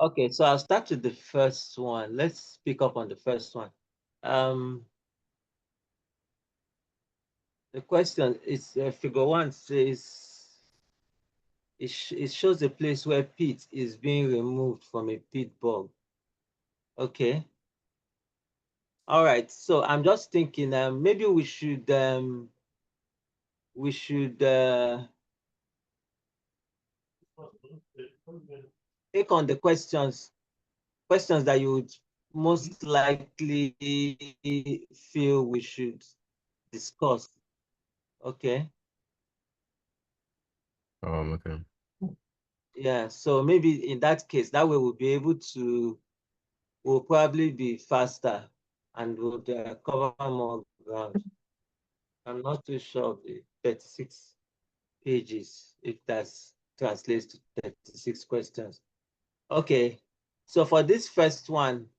Okay, so I'll start with the first one. Let's pick up on the first one. The question is figure 1 says it shows a place where peat is being removed from a peat bog. Okay. All right. So I'm just thinking maybe we should take on the questions that you would most likely feel we should discuss. Okay. Okay. Yeah, so maybe in that case, that way we'll be able to, we'll probably be faster and we'll cover more ground. I'm not too sure of the 36 pages, if that translates to 36 questions. Okay, so for this first one,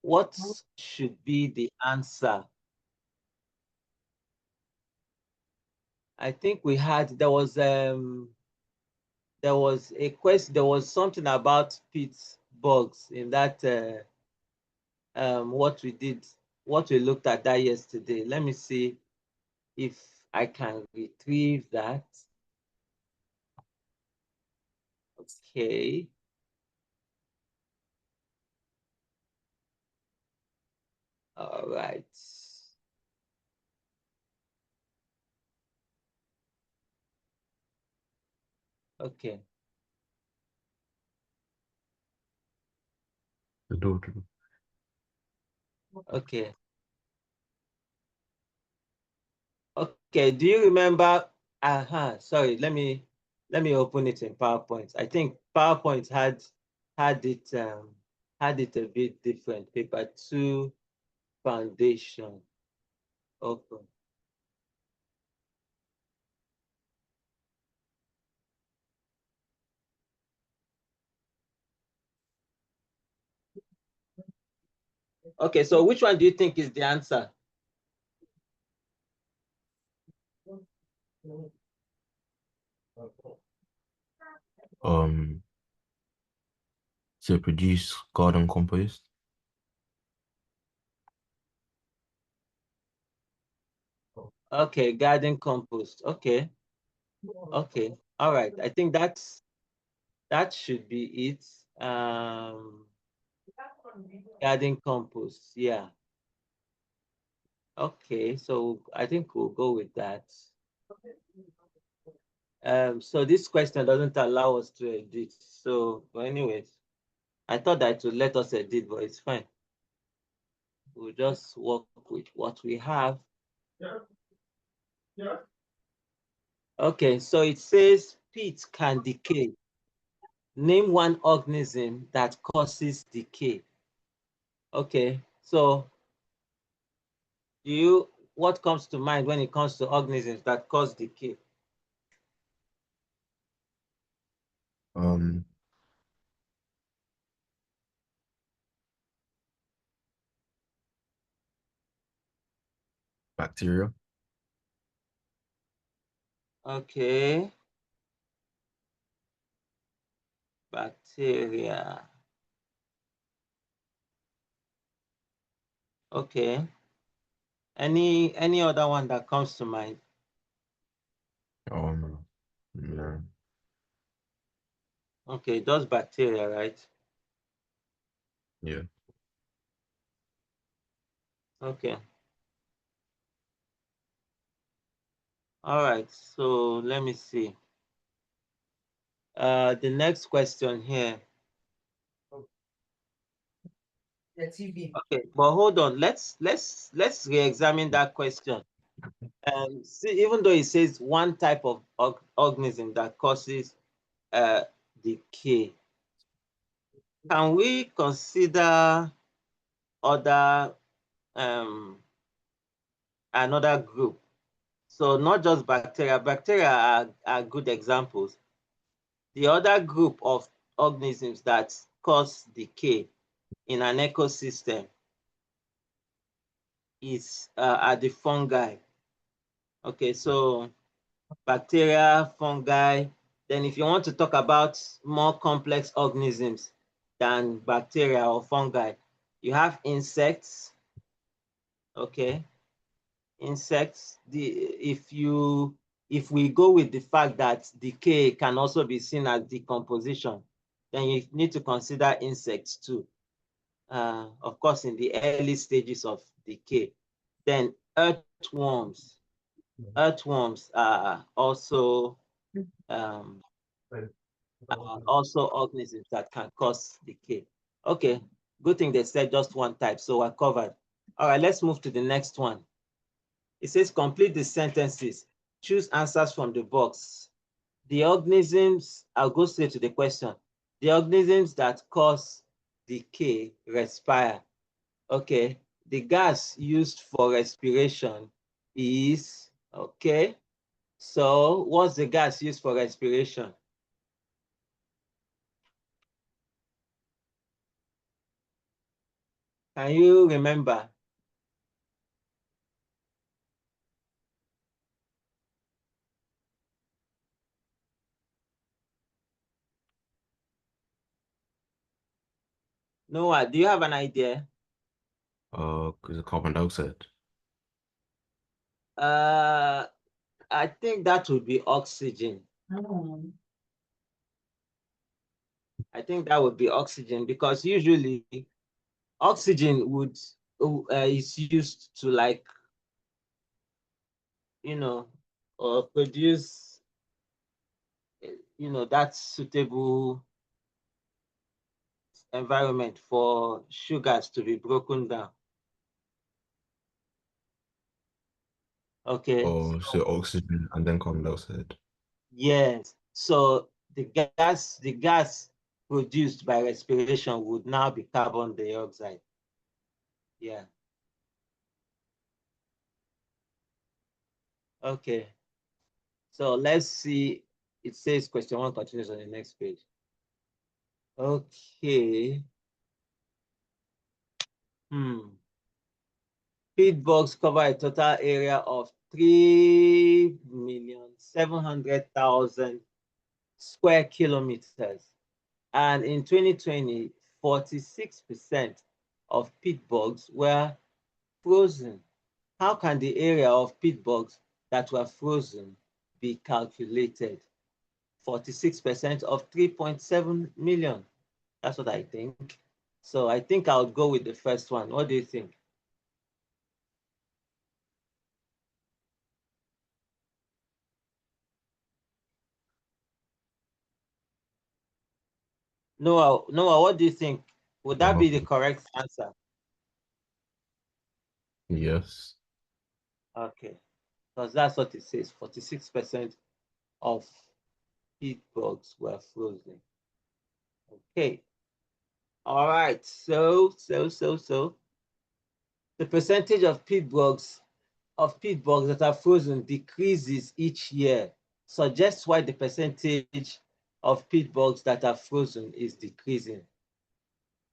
what should be the answer? I think we had, there was a question, there was something about pit bugs in that what we looked at that yesterday. Let me see if I can retrieve that. Okay. All right. Okay. Okay. Okay. Do you remember? Sorry. Let me open it in PowerPoint. I think PowerPoint had it a bit different. Paper 2 foundation. Open. Okay. So which one do you think is the answer? To produce garden compost. Okay, garden compost. Okay. Okay. All right. I think that should be it. Garden compost. Yeah. Okay. So I think we'll go with that. So this question doesn't allow us to edit. So, but anyways, I thought that it would let us edit, but it's fine. We'll just work with what we have. Okay, so it says peat can decay. Name one organism that causes decay. Okay, so what comes to mind when it comes to organisms that cause decay? Bacteria. Okay. Bacteria. Okay. Any other one that comes to mind? No. Okay, just bacteria, right? Yeah. Okay. All right, so let me see. The next question here. Okay, but hold on. Let's re-examine that question. See, even though it says one type of organism that causes decay, can we consider other another group? So not just bacteria. Bacteria are good examples. The other group of organisms that cause decay in an ecosystem are the fungi. Okay, so bacteria, fungi, Then if you want to talk about more complex organisms than bacteria or fungi, you have insects, okay? Insects, if we go with the fact that decay can also be seen as decomposition, then you need to consider insects too. Of course, in the early stages of decay. Then earthworms. Earthworms um, are also organisms that can cause decay. Okay, good thing they said just one type, so we're covered. All right, let's move to the next one. It says complete the sentences. Choose answers from the box. The organisms, I'll go straight to the question. The organisms that cause decay respire. Okay, the gas used for respiration is, okay. So what's the gas used for respiration? Can you remember? Noah, do you have an idea? Is it carbon dioxide? Uh, I think that would be oxygen. I think that would be oxygen because usually oxygen is used to, like, you know, produce that suitable environment for sugars to be broken down. Okay. Or so oxygen and then carbon dioxide? Yes. So the gas produced by respiration would now be carbon dioxide. Yeah. Okay. So let's see. It says question one continues on the next page. Okay. Peat bogs cover a total area of 3,700,000 square kilometers. And in 2020, 46% of peat bogs were frozen. How can the area of peat bogs that were frozen be calculated? 46% of 3.7 million. That's what I think. So I think I would go with the first one. What do you think? Noah, what do you think? Would that be the correct answer? Yes. Okay, because that's what it says. 46% of peat bogs were frozen. Okay. All right. So the percentage of peat bogs that are frozen decreases each year. Suggests why the percentage of peat bogs that are frozen is decreasing.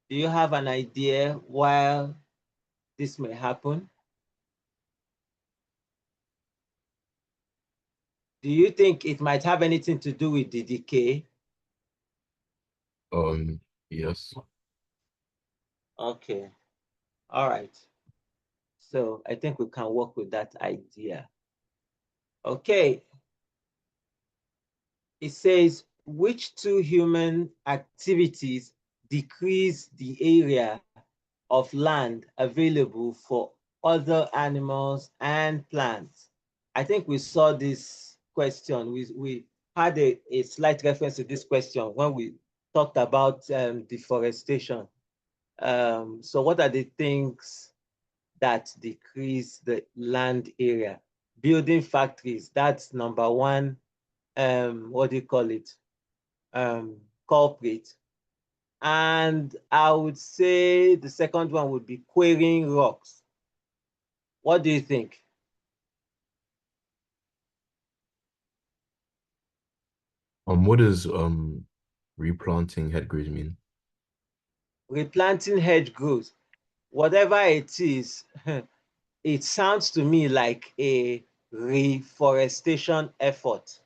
Do you have an idea why this may happen? Do you think it might have anything to do with the decay? Yes. Okay. All right. So I think we can work with that idea. Okay. It says, which two human activities decrease the area of land available for other animals and plants? I think we saw this question. We had a slight reference to this question when we talked about deforestation. So what are the things that decrease the land area? Building factories, that's number one, what do you call it? Culprit. And I would say the second one would be quarrying rocks. What do you think? What does replanting hedgerows mean? Replanting hedgerows, whatever it is, it sounds to me like a reforestation effort.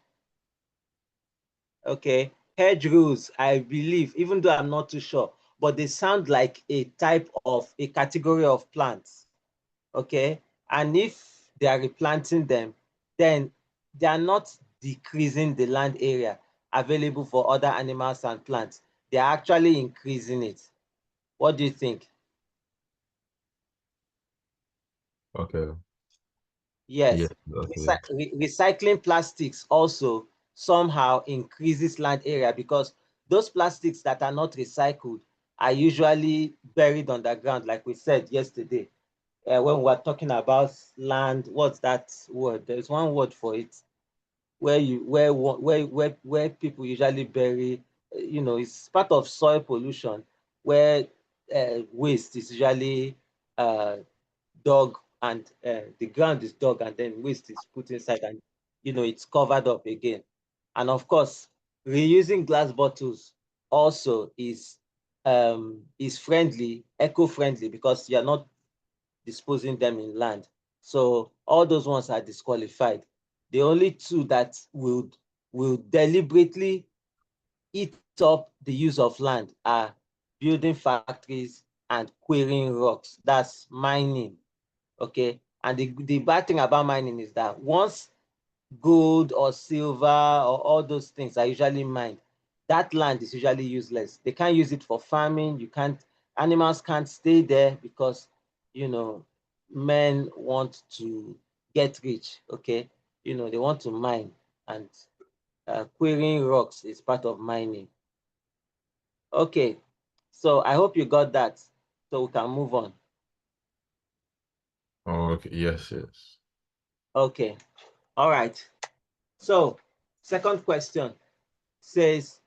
Okay, hedgerows, I believe, even though I'm not too sure, but they sound like a type of a category of plants. Okay, and if they are replanting them, then they are not decreasing the land area available for other animals and plants. They are actually increasing it. What do you think? Okay. Yeah. Yes. Okay. Recycling plastics also somehow increases land area because those plastics that are not recycled are usually buried underground, like we said yesterday. When we were talking about land, what's that word? There's one word for it where where people usually bury, it's part of soil pollution where waste is usually uh, dug and the ground is dug and then waste is put inside and it's covered up again. And of course, reusing glass bottles also is friendly, eco-friendly because you're not disposing them in land. So all those ones are disqualified. The only two that will deliberately eat up the use of land are building factories and quarrying rocks. That's mining. Okay. And the bad thing about mining is that once gold or silver or all those things are usually mined, that land is usually useless. They can't use it for farming. Animals can't stay there because, men want to get rich. Okay. They want to mine and quarrying rocks is part of mining. Okay. So I hope you got that. So we can move on. Oh, okay. Yes, yes. Okay. All right. So, second question says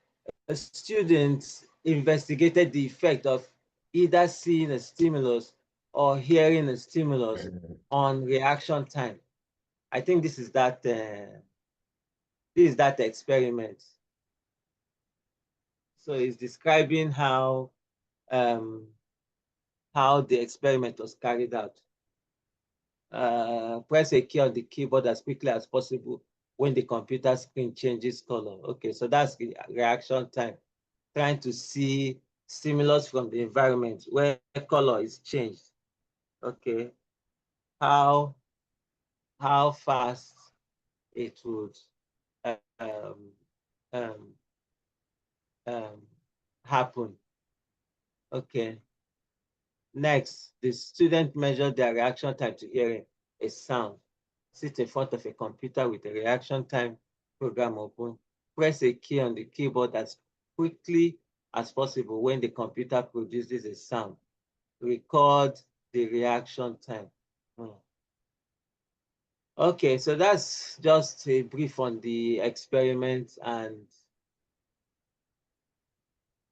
a student investigated the effect of either seeing a stimulus or hearing a stimulus on reaction time. I think this is that experiment. So it's describing um, how the experiment was carried out. Press a key on the keyboard as quickly as possible when the computer screen changes color. Okay, so that's the reaction time. Trying to see stimulus from the environment where color is changed. Okay, how how fast it would um, um, um, happen. Okay. Next, the student measured their reaction time to hearing a sound. Sit in front of a computer with a reaction time program open. Press a key on the keyboard as quickly as possible when the computer produces a sound. Record the reaction time. Hmm. Okay, so that's just a brief on the experiment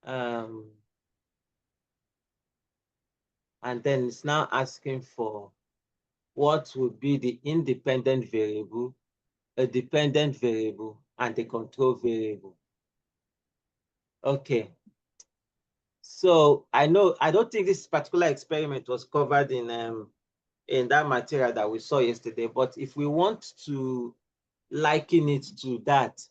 um, and then it's now asking for what would be the independent variable, a dependent variable, and a control variable. Okay, so I don't think this particular experiment was covered in that material that we saw yesterday, but if we want to liken it to that,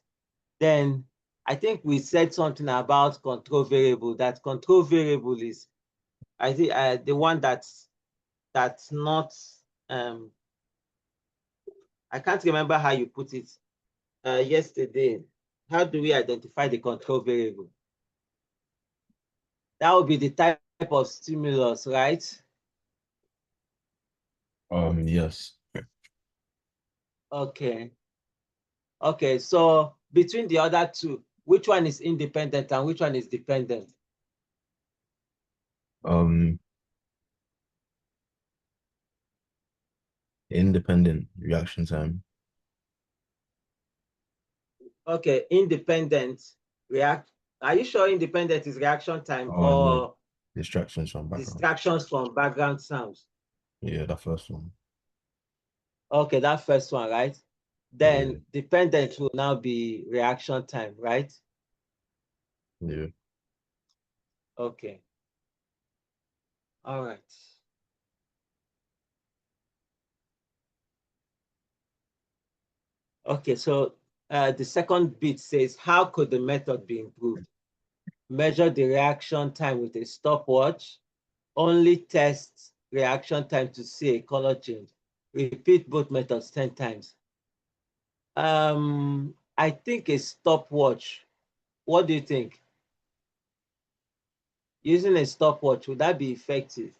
then I think we said something about control variable. That control variable is, I think, the one that's not. Um, I can't remember how you put it yesterday. How do we identify the control variable? That would be the type of stimulus, right? Yes. Okay. Okay. So between the other two, which one is independent and which one is dependent? Um, independent reaction time. Okay, independent react. Are you sure independent is reaction time Oh no, or distractions from background. distractions from background sounds? Yeah, the first one. Okay, that first one, right? Yeah, Then dependent will now be reaction time, right? yeah. Okay, all right. Okay, so The second bit says, how could the method be improved? Measure the reaction time with a stopwatch. Only test reaction time to see a color change. Repeat both methods 10 times. I think a stopwatch. What do you think? Using a stopwatch, would that be effective?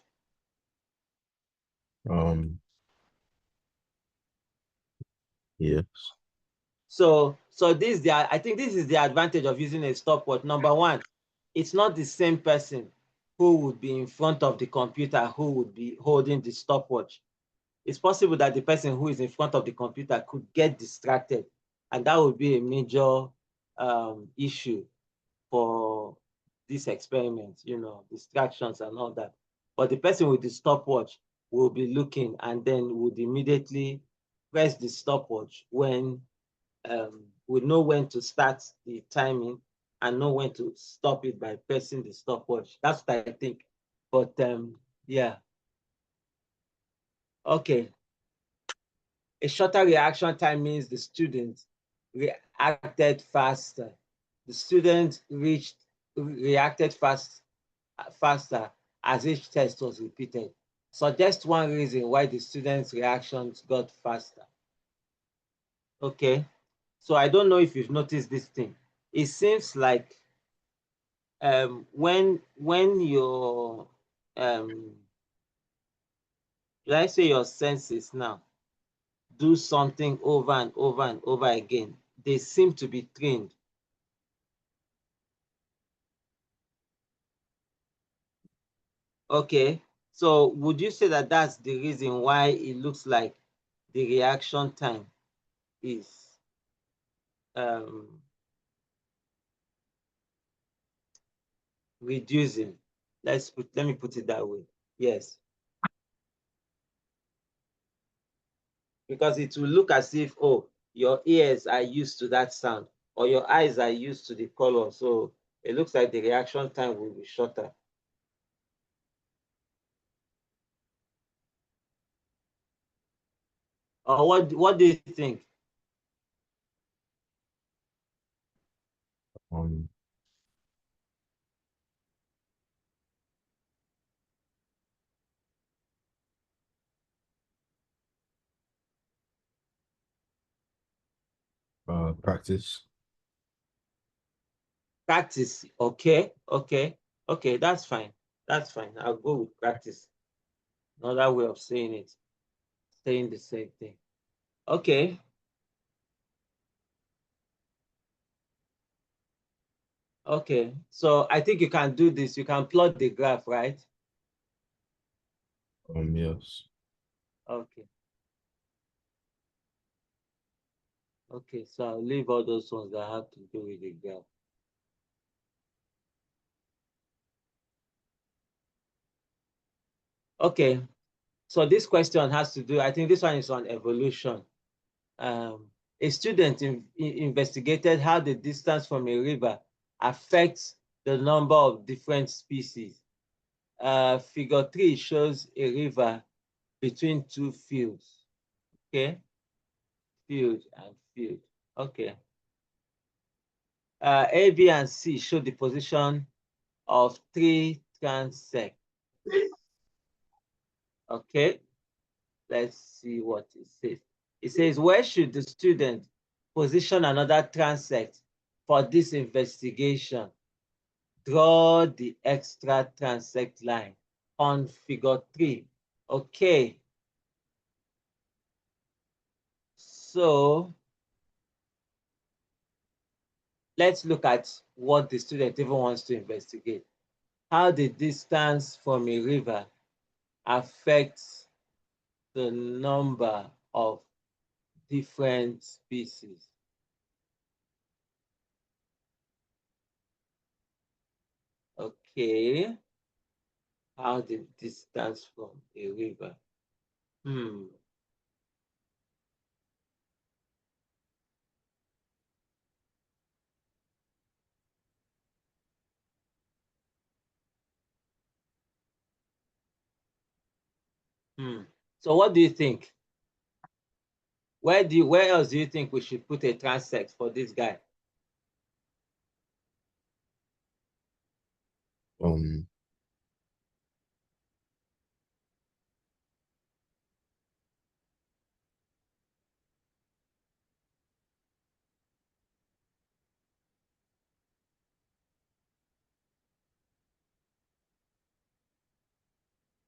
Yes. So I think this is the advantage of using a stopwatch. Number one, it's not the same person who would be in front of the computer who would be holding the stopwatch. It's possible that the person who is in front of the computer could get distracted, and that would be a major issue for this experiment, distractions and all that. But the person with the stopwatch will be looking and then would immediately press the stopwatch when we know when to start the timing and know when to stop it by pressing the stopwatch. That's what I think. But yeah. Okay. A shorter reaction time means the student reacted faster. The student reacted faster as each test was repeated. Suggest one reason why the students' reactions got faster. Okay, so I don't know if you've noticed this thing. It seems like when your let's say your senses now do something over and over and over again, they seem to be trained. Okay, so would you say that that's the reason why it looks like the reaction time is um, reducing? Let me put it that way. Yes, because it will look as if, oh, your ears are used to that sound or your eyes are used to the color. So it looks like the reaction time will be shorter. Or what do you think? Um, Practice. Practice. Okay, okay, okay, that's fine. That's fine. I'll go with practice. Another way of saying it, saying the same thing. Okay, okay. So I think you can do this. You can plot the graph, right? Yes. Okay. Okay, so I'll leave all those ones that have to do with the graph. Okay, so this question has to do, I think this one is on evolution. A student investigated how the distance from a river affects the number of different species. Figure 3 shows a river between two fields. Okay, field and field. Okay. A, B, and C show the position of three transects. Okay, let's see what it says. It says, where should the student position another transect for this investigation? Draw the extra transect line on figure 3. Okay, so let's look at what the student even wants to investigate. How the distance from a river affects the number of different species. Okay, how the distance from a river. Hmm. Hmm. So what do you think? Where else do you think we should put a transect for this guy? Um,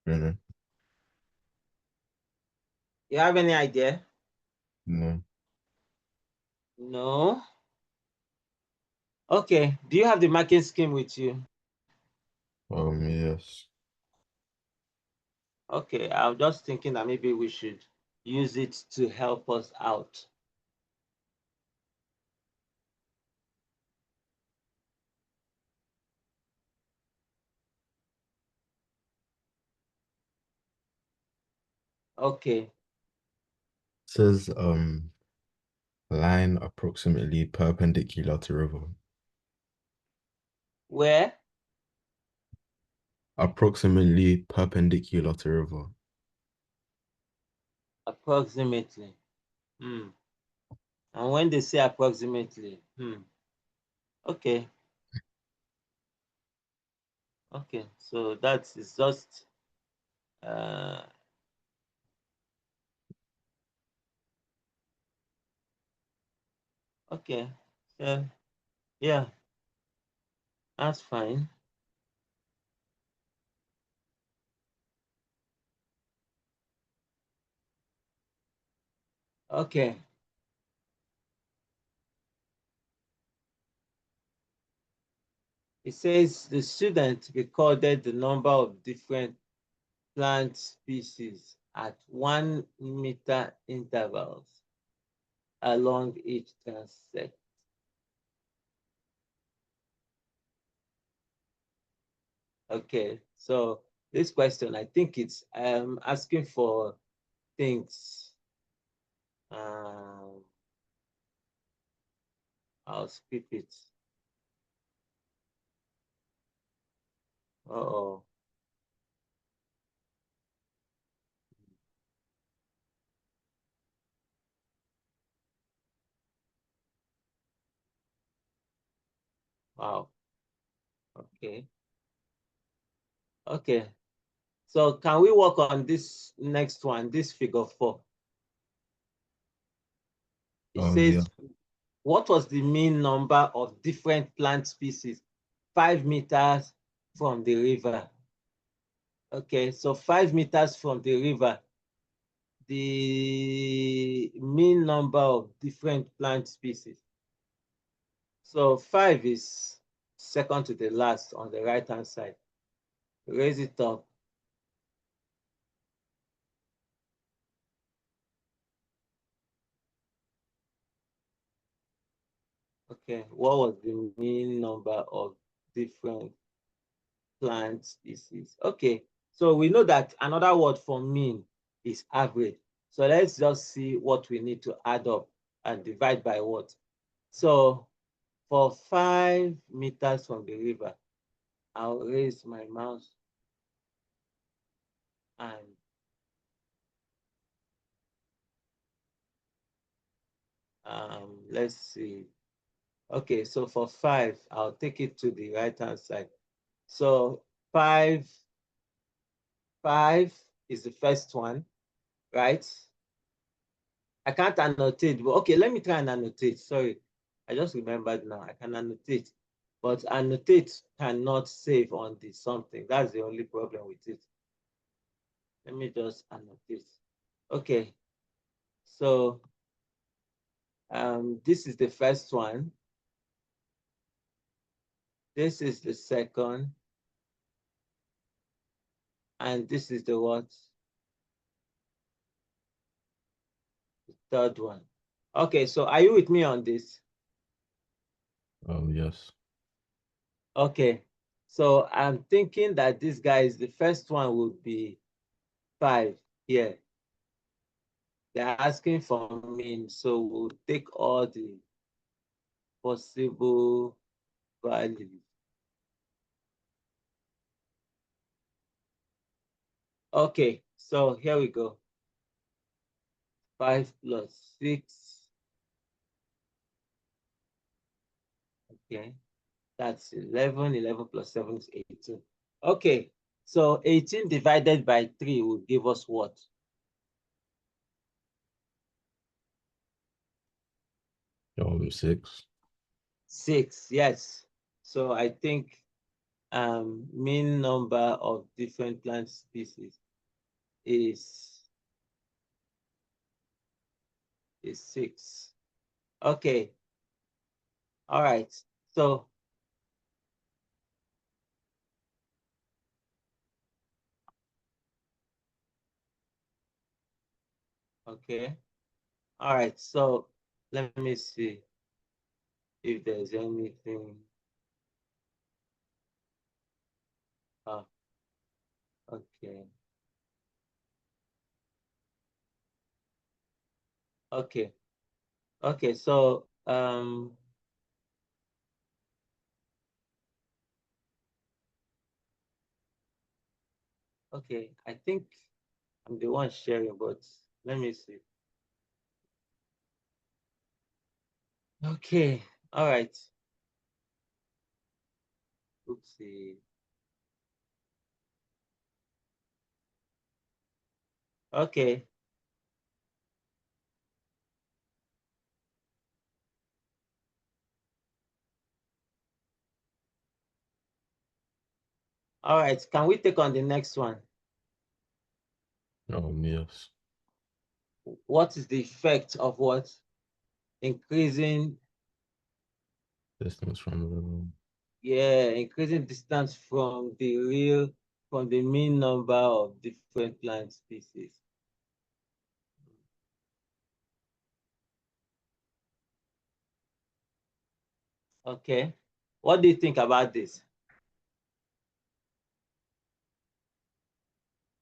you know, You have any idea? no. No. Okay. Do you have the marking scheme with you? Yes. Okay. I'm just thinking that maybe we should use it to help us out. Okay. Says line approximately perpendicular to river. Where? Approximately perpendicular to river. Approximately. Hmm. And when they say approximately, okay. Okay. So that is just uh okay. So yeah, that's fine. Okay. It says the student recorded the number of different plant species at 1 meter intervals along each transect. Okay, so this question, I think it's asking for things. Um, I'll skip it. Uh-oh. Wow. Okay. Okay. So can we work on this next one, this figure 4? It Yeah. says, what was the mean number of different plant species 5 meters from the river? Okay, so 5 meters from the river, the mean number of different plant species. So 5 is second to the last on the right-hand side. Raise it up. Okay, what was the mean number of different plant species? Okay, so we know that another word for mean is average. So let's just see what we need to add up and divide by what. So for 5 meters from the river, I'll raise my mouse and let's see. Okay, so for 5, I'll take it to the right-hand side. So 5, 5 is the first one, right? I can't annotate, but okay, let me try and annotate. Sorry, I just remembered now. I can annotate, but annotate cannot save on the something. That's the only problem with it. Let me just annotate. Okay, so this is the first one. This is the second, and this is the what? The third one. Okay, so are you with me on this? Yes. Okay, so I'm thinking that this guy is the first one would be 5 here. They're asking for mean, so we'll take all the possible values. Okay, so here we go. 5 plus 6. Okay, that's 11. 11 plus 7 is 18. Okay, so 18 divided by 3 will give us what? 6. 6, yes. So I think mean number of different plant species is 6. Okay, all right. So okay, all right. So let me see if there's anything. Oh, okay. Okay. Okay. So okay, I think I'm the one sharing, but let me see. Okay. All right. Oopsie. Okay. All right. Can we take on the next one? Yes. What is the effect of what? Increasing, Distance from the river. yeah, increasing distance from the mean number of different plant species. Okay. What do you think about this?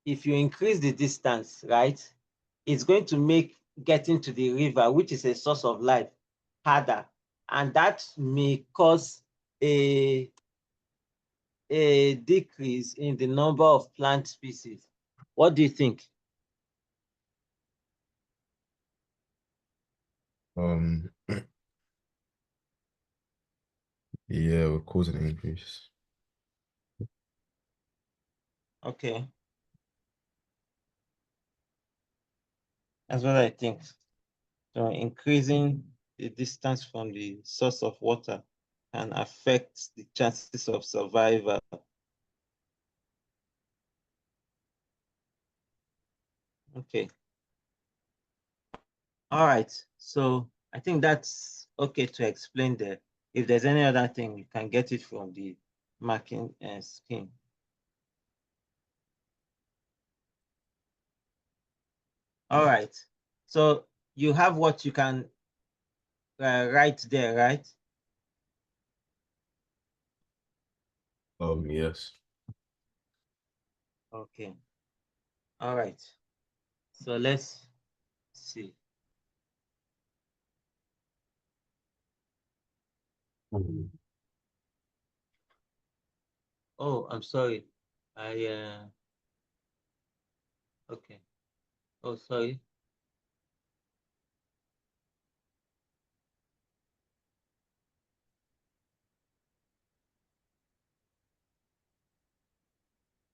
If you increase the distance, right, it's going to make getting to the river, which is a source of life, harder. And that may cause a, a decrease in the number of plant species. What do you think? Um, yeah, we're causing an increase. Okay. That's what I think. So increasing the distance from the source of water can affect the chances of survival. Okay. All right. So I think that's okay to explain there. If there's any other thing, you can get it from the marking scheme. All right. So you have what you can write there, right? Yes. Okay. All right. So let's see. Mhm. Oh, I'm sorry. I okay. Oh, sorry.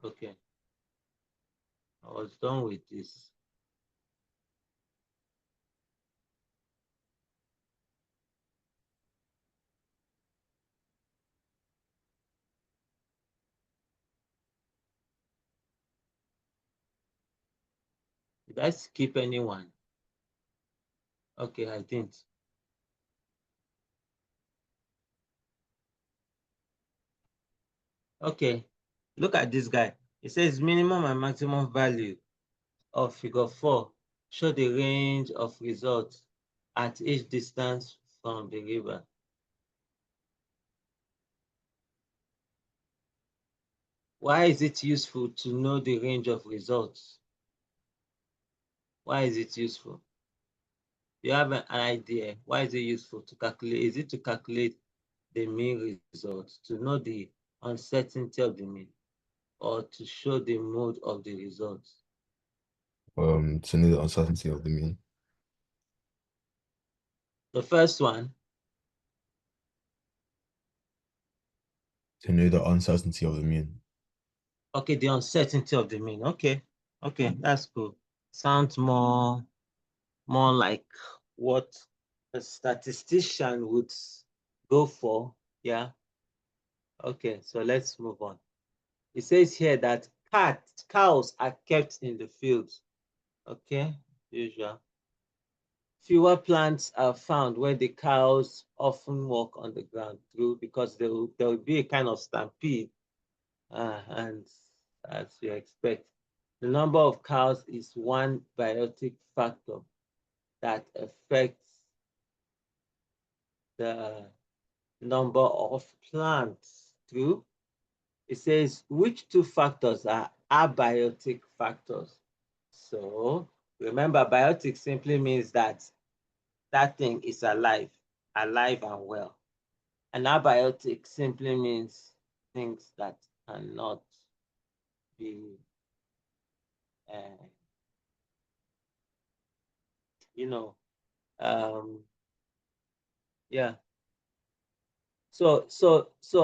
Okay. I was done with this. Did I skip anyone? Okay, I didn't. Okay, look at this guy. It says minimum and maximum value of figure 4 show the range of results at each distance from the river. Why is it useful to know the range of results? Why is it useful? Do you have an idea? Why is it useful to calculate? Is it to calculate the mean result, to know the uncertainty of the mean, or to show the mode of the results? To know the uncertainty of the mean. The first one, To know the uncertainty of the mean. okay, the uncertainty of the mean. Okay, okay, that's cool. Sounds more like what a statistician would go for. Yeah. Okay, so let's move on. It says here that cows are kept in the fields. Okay, usual. Fewer plants are found where the cows often walk on the ground through because there will be a kind of stampede, and as you expect, the number of cows is one biotic factor that affects the number of plants through. It says which two factors are abiotic factors. So remember, biotic simply means that that thing is alive and well. And abiotic simply means things that cannot be, uh, you know, um, yeah. So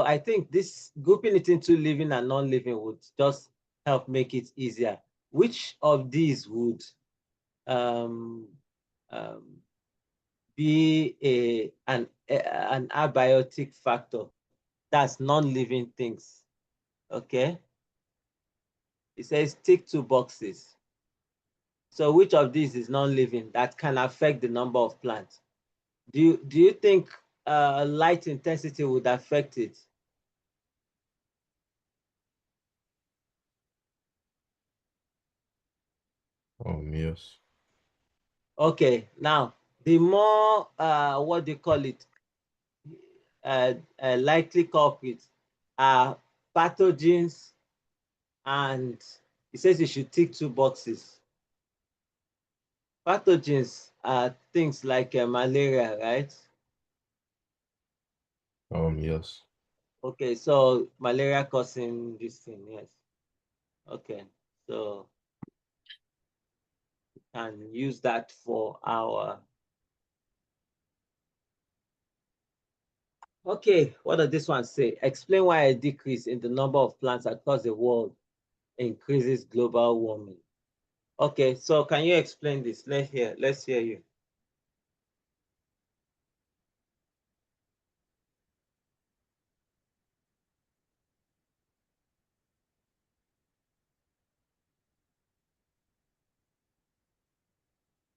I think this grouping it into living and non-living would just help make it easier. Which of these would um, um, be an abiotic factor? That's non-living things. Okay. It says tick two boxes. So which of these is non-living that can affect the number of plants? Do you think light intensity would affect it? Yes. Okay, now the more what do you call it, likely culprits are pathogens, and it says you should tick two boxes. Pathogens are things like malaria, right? Yes. Okay, so malaria causing this thing, yes. Okay, so we can use that for our. Okay, what does this one say? Explain why a decrease in the number of plants across the world increases global warming. Okay, so can you explain this? Let's hear you.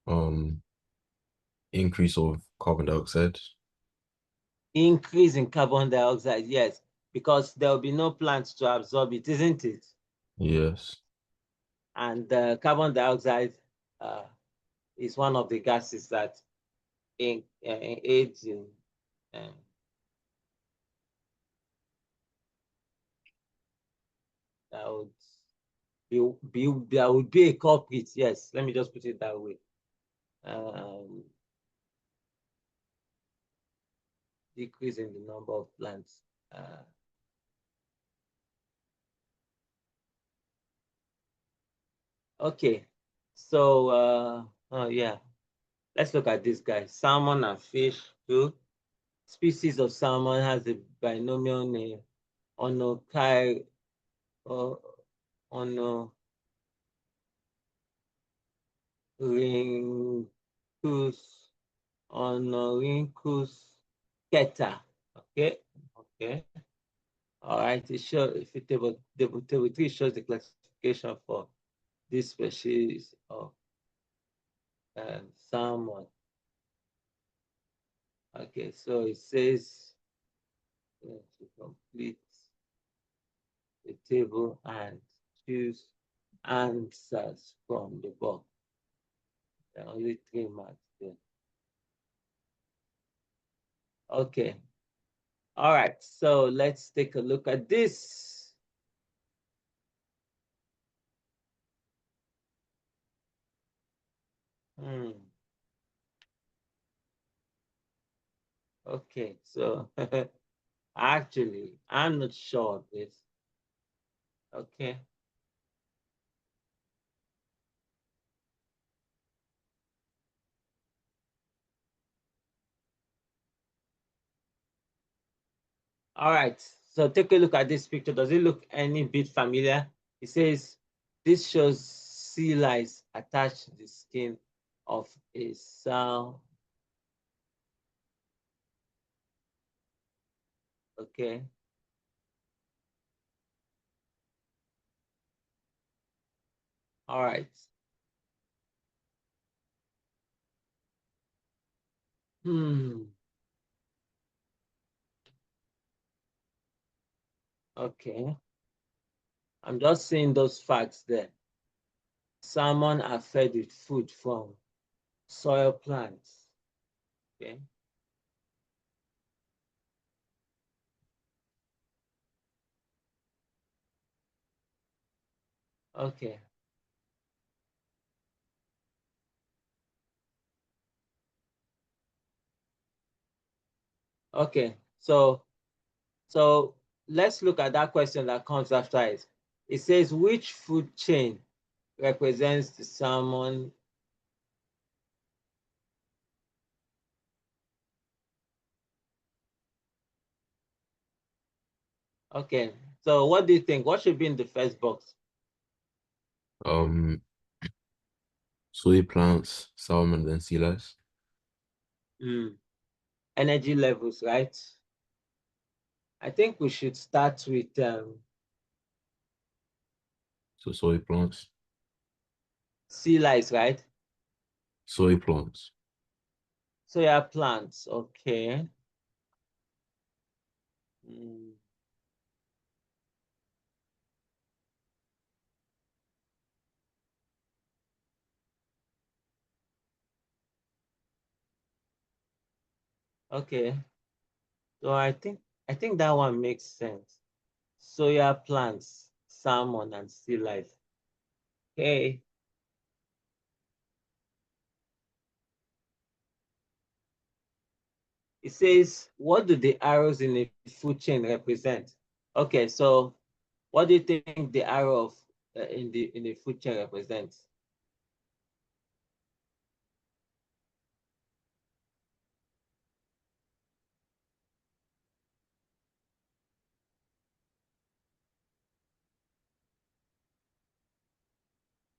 Um, Increase of carbon dioxide. Increase in carbon dioxide, yes, because there will be no plants to absorb it, isn't it? Yes. And carbon dioxide uh, is one of the gases that aids in uh, that would that would be a culprit. Yes, let me just put it that way. Um, Decrease in the number of plants. Okay, so oh yeah, let's look at this guy. Salmon and fish too. Species of salmon has a binomial name Onokai or Onorhynchus Onorhynchus keta. Okay, okay. All right. It shows if it table 3 shows the classification for this species of salmon. Okay, so it says to complete the table and choose answers from the box. There are only 3 marks there. Okay. All right. So let's take a look at this. Okay. So actually, I'm not sure of this. Okay. All right. So take a look at this picture. Does it look any bit familiar? It says this shows sea lice attached to the skin of a salmon. Okay. All right. Hmm. Okay. I'm just seeing those facts there. Salmon are fed with food from soil plants. Okay. Okay. Okay. So let's look at that question that comes after it. It says which food chain represents the salmon? Okay. So what do you think? What should be in the first box? Um, soy plants, salmon, then sea lice. Hmm. Energy levels, right? I think we should start with So soy plants, sea lice, right? soy plants. Soya plants. Okay. Hmm. Okay. So I think that one makes sense. Soya plants, salmon, and sea lice. Okay. It says, what do the arrows in the food chain represent? Okay, so what do you think the arrow of in the food chain represents?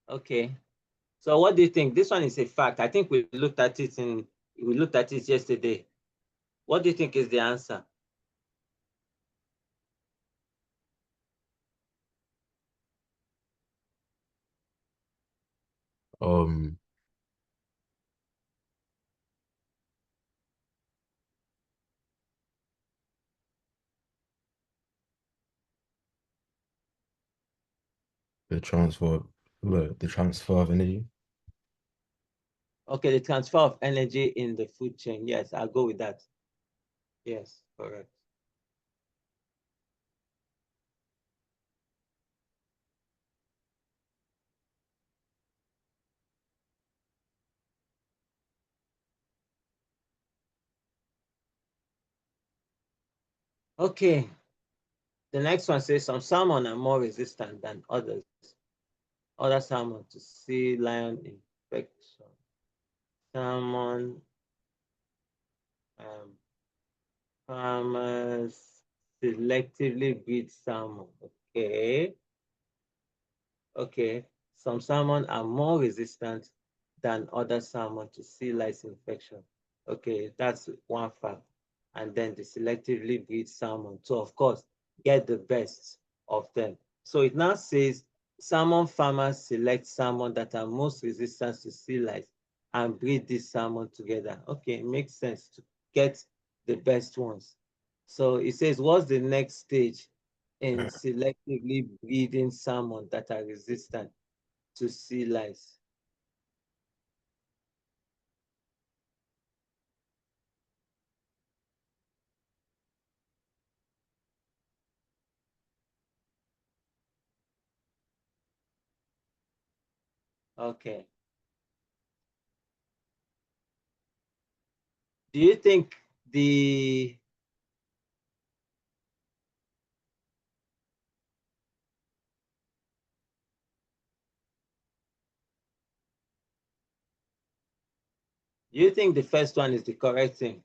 Okay. So what do you think? This one is a fact. I think we looked at it yesterday. What do you think is the answer? Um, the transfer, the transfer of energy. Okay, the transfer of energy in the food chain. Yes, I'll go with that. Yes, correct. Okay, the next one says some salmon are more resistant than others. Other salmon to sea lion infection. Salmon um, farmers selectively breed salmon. Okay. Okay, some salmon are more resistant than other salmon to sea lice infection. Okay, that's one fact. And then they selectively breed salmon to, of course, get the best of them. So it now says salmon farmers select salmon that are most resistant to sea lice and breed these salmon together. Okay, it makes sense to get the best ones. So it says, what's the next stage in selectively breeding salmon that are resistant to sea lice? Okay. Do you think the first one is the correct thing?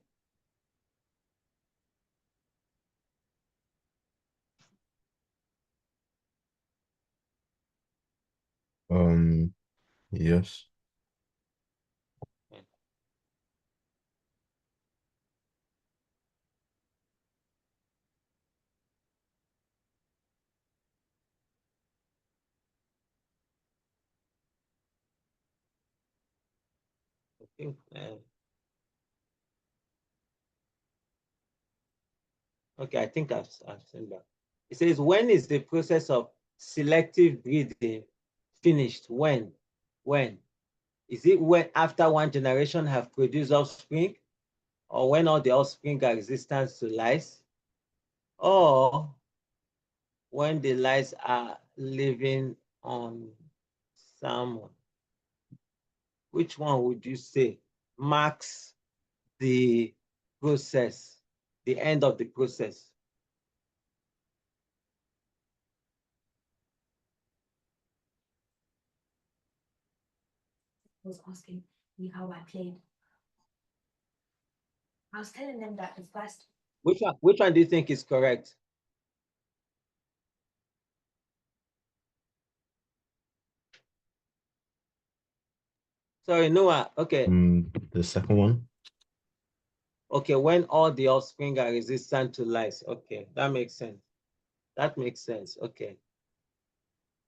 Yes. I think, okay, I think I've seen that. It says, when is the process of selective breeding finished? When? When? Is it when after one generation have produced offspring, or when all the offspring are resistant to lice, or when the lice are living on salmon? Which one would you say marks the process, the end of the process? Was asking me how I played. I was telling them that the first. Which one do you think is correct? Sorry, Noah. Okay. The second one. Okay, when all the offspring are resistant to lice. Okay, that makes sense. That makes sense. Okay.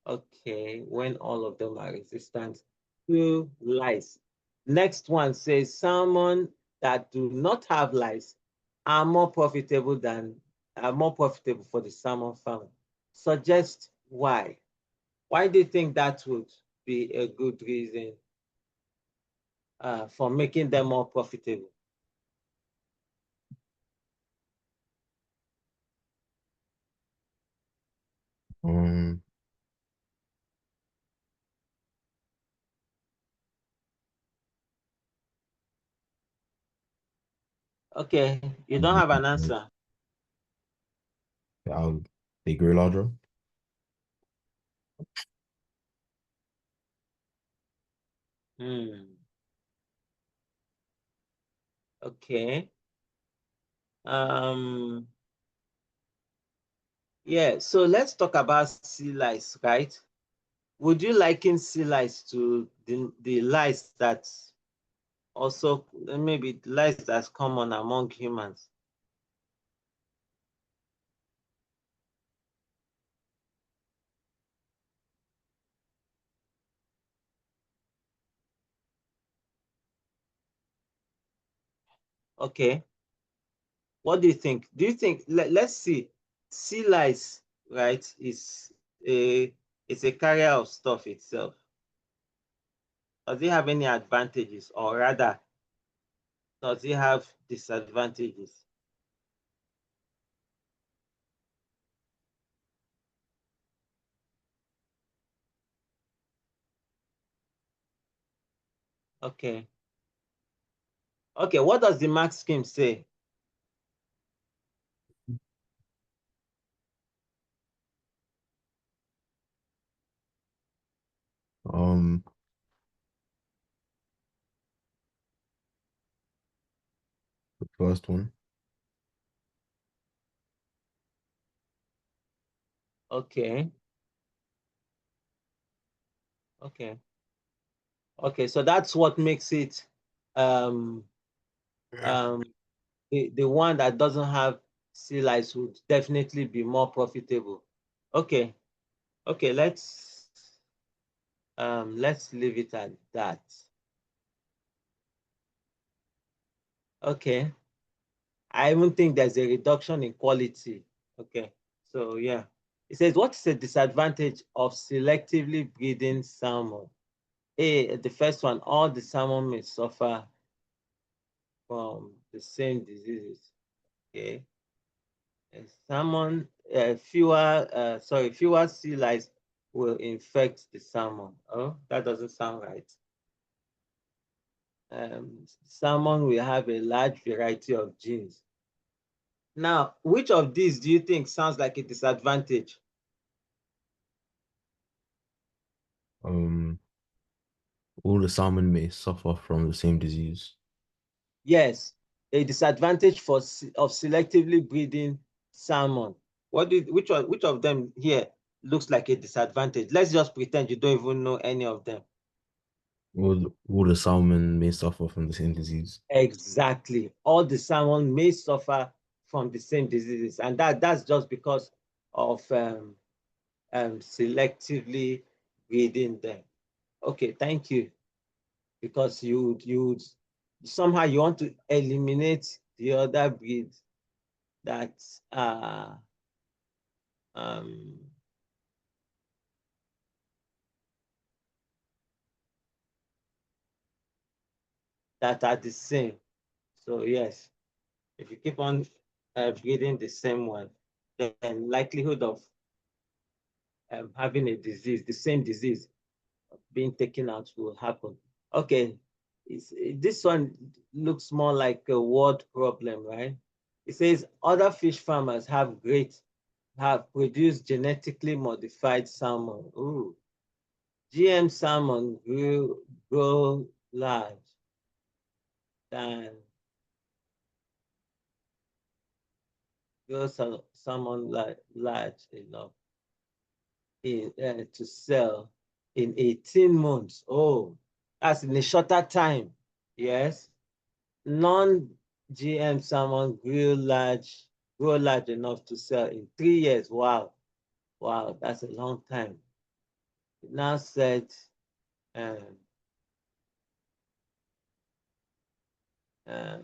Okay, when all of them are resistant to lice. Next one says salmon that do not have lice are more profitable for the salmon farmer. Suggest why. Why do you think that would be a good reason for making them more profitable? Um, Okay, you don't have an answer. they grow larger. Hmm. Okay. Um, yeah, so let's talk about sea lice, right? Would you liken sea lice to the lice that also maybe lice that's common among humans? Okay. What do you think? Do you think let's see, sea lice, right, is a it's a carrier of stuff itself. Does it have any advantages, or rather, does it have disadvantages? Okay. Okay, what does the mark scheme say? Um, the first one. Okay. Okay. Okay, so that's what makes it um um the one that doesn't have sea lice would definitely be more profitable. Okay. Okay, let's leave it at that. Okay. I even think there's a reduction in quality. Okay. So yeah. It says, what is the disadvantage of selectively breeding salmon? The first one, all the salmon may suffer from the same diseases. Okay. Salmon, fewer sea lice will infect the salmon. Oh, that doesn't sound right. Salmon will have a large variety of genes. Now, which of these do you think sounds like a disadvantage? Um, all the salmon may suffer from the same disease. Yes, a disadvantage of selectively breeding salmon. Which of them here looks like a disadvantage? Let's just pretend you don't even know any of them. All the salmon may suffer from the same disease. Exactly. All the salmon may suffer from the same diseases, and that's just because of selectively breeding them. Okay, thank you. Because you somehow you want to eliminate the other breeds that are um, that are the same. So yes, if you keep on breeding the same one, then likelihood of having a disease, the same disease, being taken out will happen. Okay, this one looks more like a word problem, right? It says other fish farmers have produced genetically modified salmon. Ooh, GM salmon grow large than salmon large enough to sell in 18 months. Oh, that's in a shorter time. Yes. Non-GM salmon grow large enough to sell in 3 years. Wow. Wow, that's a long time. It now said um, um,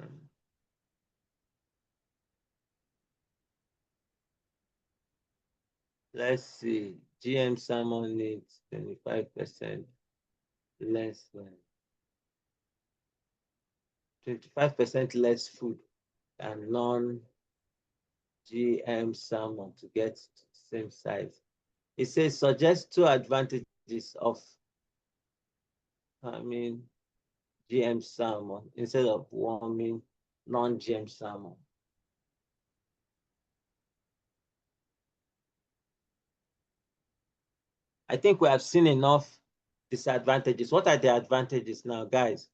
let's see, GM salmon needs 25% less 25% less food than non-GM salmon to get to the same size. It says suggest two advantages of GM salmon instead of warming non-GM salmon. I think we have seen enough disadvantages. What are the advantages now, guys?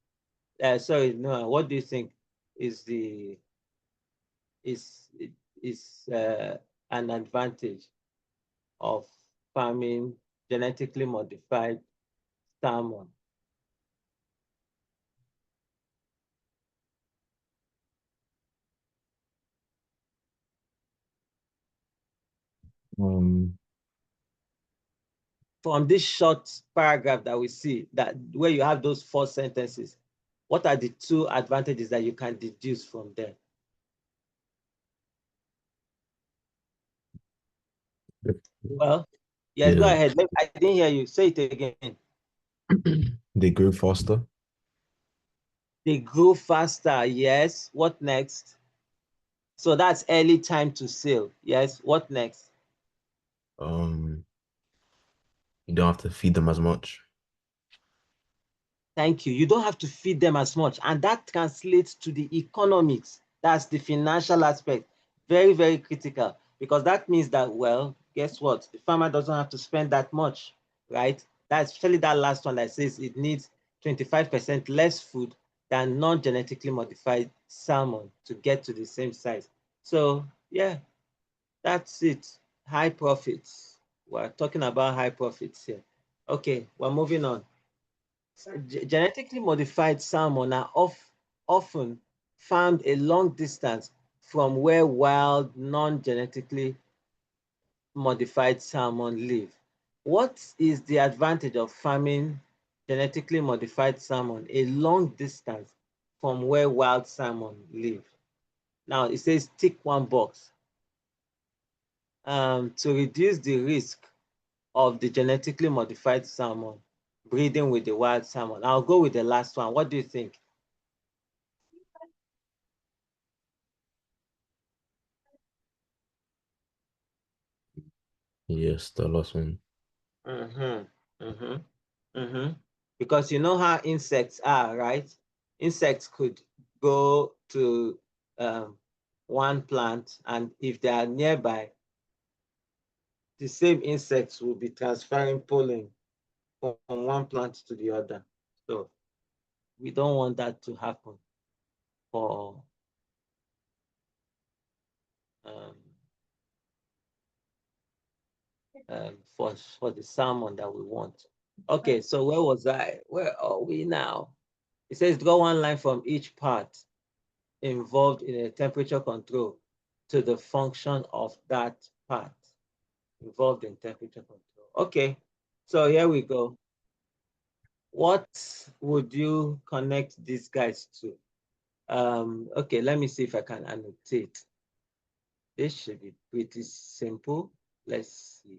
Sorry, no. What do you think is the is is an advantage of farming genetically modified salmon? Um, From this short paragraph that we see, that where you have those 4 sentences, what are the two advantages that you can deduce from there? Well, yes, go yeah, ahead. I didn't hear you. Say it again. they grow faster. They grow faster. Yes. What next? So that's early time to sale. Yes. What next? Um, you don't have to feed them as much. Thank you. You don't have to feed them as much. And that translates to the economics. That's the financial aspect. Very, very critical. Because that means that, well, guess what? The farmer doesn't have to spend that much, right? That's especially that last one that says it needs 25% less food than non-genetically modified salmon to get to the same size. So, yeah, that's it. High profits. We're talking about high profits here. Okay, we're moving on. Genetically modified salmon are often farmed a long distance from where wild, non-genetically modified salmon live. What is the advantage of farming genetically modified salmon a long distance from where wild salmon live? Now, it says tick one box. To reduce the risk of the genetically modified salmon breeding with the wild salmon. I'll go with the last one. What do you think? Yes, the last one. Mm-hmm. Mm-hmm. Mm-hmm. Because you know how insects are, right? Insects could go to one plant, and if they are nearby, the same insects will be transferring pollen from one plant to the other. So we don't want that to happen for um, for the salmon that we want. Okay, so where was I? Where are we now? It says draw one line from each part involved in a temperature control to the function of that part involved in temperature control. Okay, so here we go. What would you connect these guys to? Okay, let me see if I can annotate. This should be pretty simple. Let's see.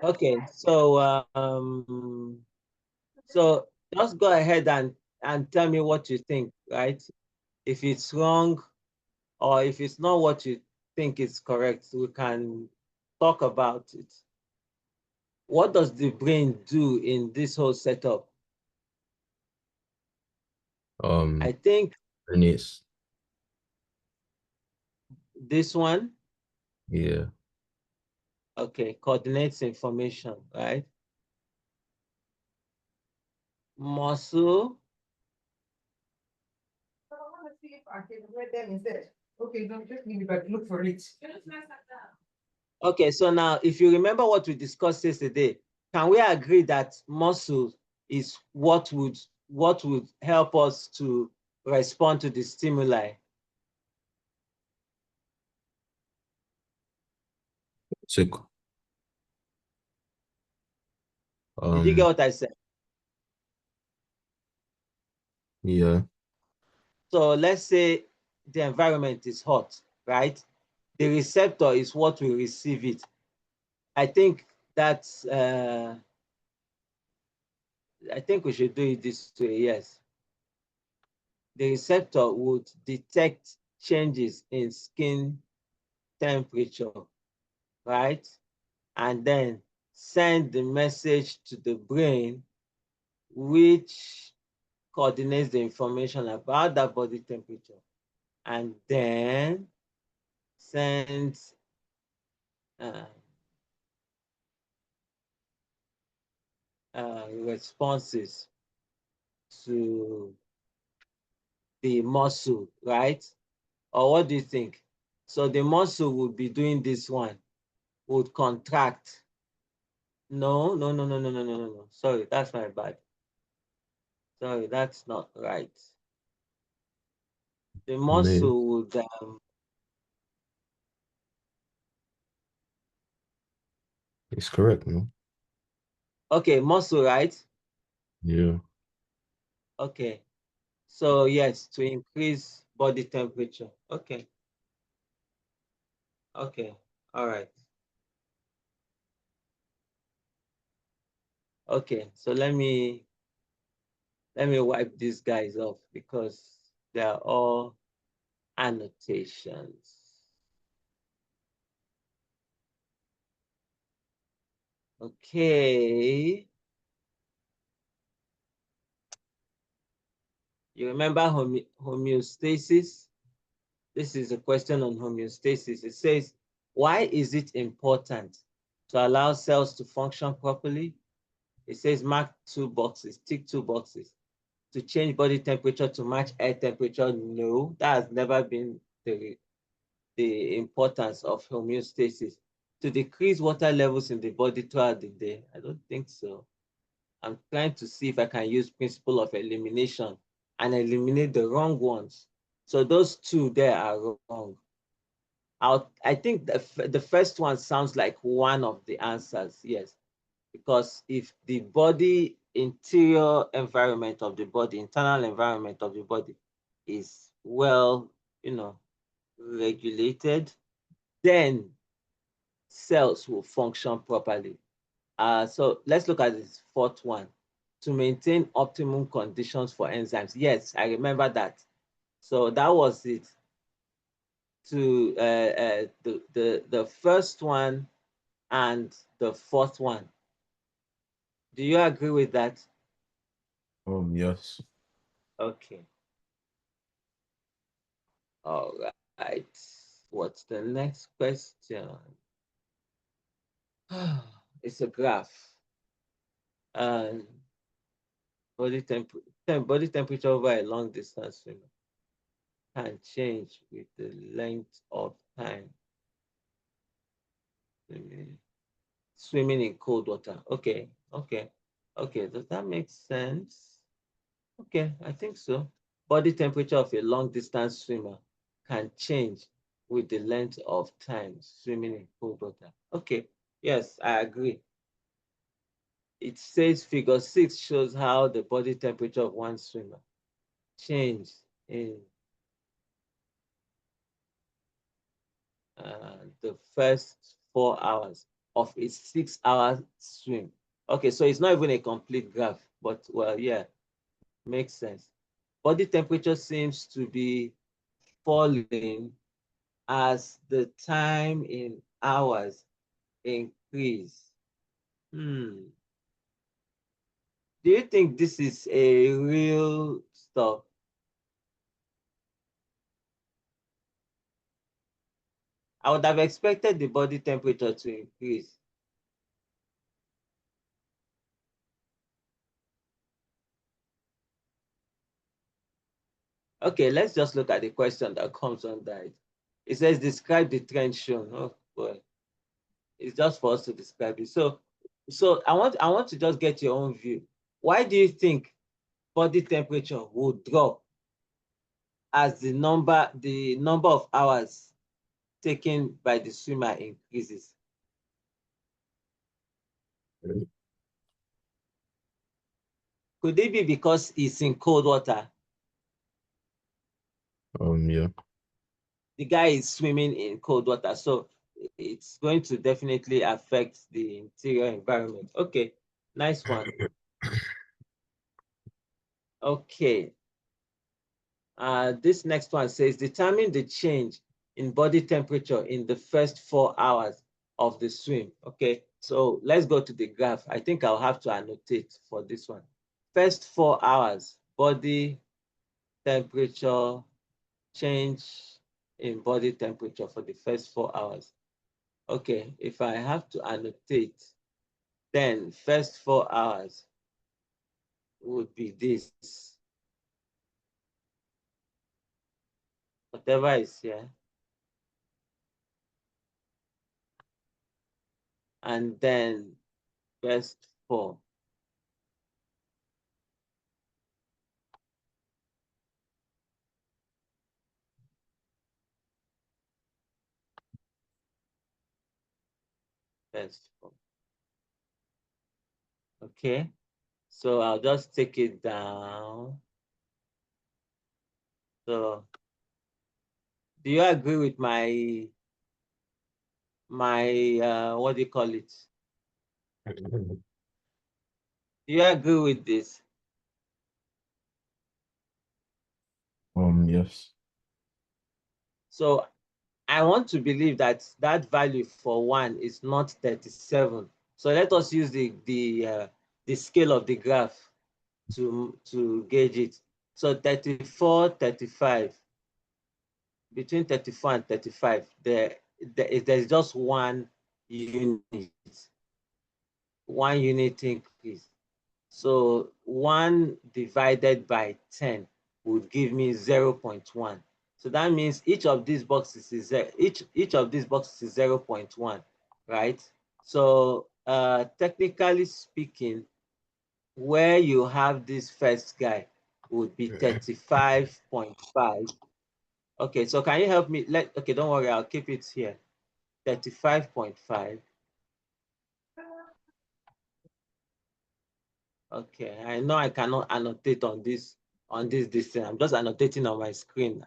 Okay, so just go ahead and tell me what you think, right? If it's wrong or if it's not what you think is correct, we can talk about it. What does the brain do in this whole setup? I think And it's this one, yeah. okay, coordinates information, right? Muscle. I want to see if I can read them instead. Okay, don't just leave it, but look for it. Okay, so now if you remember what we discussed yesterday, can we agree that muscle is what would help us to respond to the stimuli? So Did you get what I said? yeah. So let's say the environment is hot, right? The receptor is what will receive it. I think that's I think we should do it this way, yes. The receptor would detect changes in skin temperature, right? And then send the message to the brain, which coordinates the information about that body temperature, and then sends responses to the muscle, right? Or what do you think? So the muscle would be doing this one, would contract. No, no, no, no, no, no, no, no, no. Sorry, that's my bad. Sorry, that's not right. The Maybe. muscle would, It's correct, no? okay, muscle, right? Yeah. Okay. So yes, to increase body temperature. Okay. Okay. All right. Okay. So let me wipe these guys off because they are all annotations. Okay. You remember homeostasis? This is a question on homeostasis. It says, why is it important to allow cells to function properly? It says mark 2 boxes, tick 2 boxes. To change body temperature to match air temperature? No, that has never been the importance of homeostasis. To decrease water levels in the body throughout the day? I don't think so. I'm trying to see if I can use principle of elimination and eliminate the wrong ones. So those two there are wrong. I think the first one sounds like one of the answers, yes. Because if the body interior environment of the body, internal environment of the body is well, regulated, then cells will function properly. So let's look at this fourth one. To maintain optimum conditions for enzymes. Yes, I remember that. So that was it. To the first one and the fourth one. Do you agree with that? Yes. Okay. All right. What's the next question? It's a graph. And body temperature over a long distance swimmer can change with the length of time. swimming in cold water. Okay, okay, okay. Does that make sense? Okay, I think so. Body temperature of a long distance swimmer can change with the length of time swimming in cold water. Okay, yes, I agree. It says figure 6 shows how the body temperature of one swimmer changed in the first 4 hours of a 6-hour swim. Okay, so it's not even a complete graph, but well, yeah, makes sense. Body temperature seems to be falling as the time in hours increase. Do you think this is a real stuff? I would have expected the body temperature to increase. Okay, let's just look at the question that comes under it. It says, describe the trend shown. Oh boy, it's just for us to describe it. So I want to just get your own view. Why do you think body temperature will drop as the number of hours taken by the swimmer increases? Could it be because it's in cold water? Yeah. The guy is swimming in cold water, so it's going to definitely affect the interior environment. Okay, nice one. Okay. This next one says, determine the change in body temperature in the first 4 hours of the swim. Okay, so let's go to the graph. I think I'll have to annotate for this one. First 4 hours, body temperature, change in body temperature for the first 4 hours. Okay, if I have to annotate, then first 4 hours would be this. Whatever is here. And then first 4. First 4. Okay, so I'll just take it down. So do you agree with my what do you call it? Do you agree with this? Yes. So I want to believe that that value for 1 is not 37. So let us use the scale of the graph to gauge it. So 34, 35. Between 34 and 35, there's just 1 unit increase. So 1 divided by 10 would give me 0.1. So that means each of these boxes is each of these boxes is 0.1, right? So technically speaking, where you have this first guy would be 35.5. Okay, so can you help me? Okay, don't worry, I'll keep it here. 35.5. Okay, I know I cannot annotate on this distance. I'm just annotating on my screen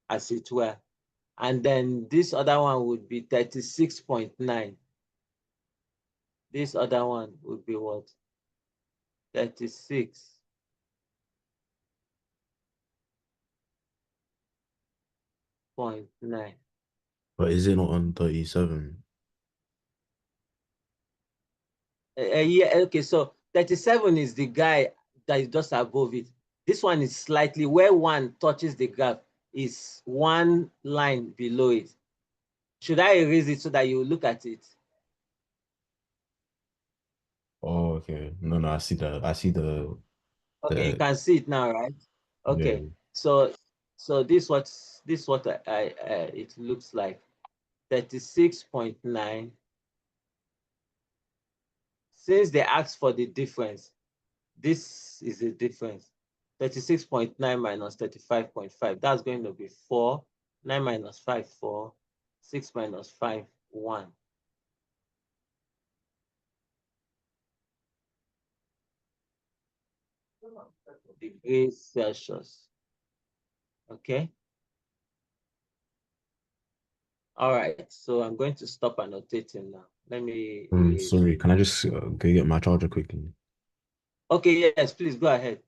as it were. And then this other one would be 36.9. This other one would be what? 36.9. But is it not on 37? Yeah, okay, so 37 is the guy that is just above it. This one is slightly where 1 touches the graph is 1 line below it. Should I erase it so that you look at it? Oh, okay. No, I see that. I see Okay, you the can see it now, right? yeah. Okay, so this what it looks like. 36.9 since they asked for the difference, this is the difference. 36.9 minus 35.5. That's going to be 4. 9 minus 5, 4. 6 minus 5, 1. Degrees Celsius. Okay. All right. So I'm going to stop annotating now. Let me erase. Sorry, can I just go get my charger quickly? Okay, yes, please go ahead.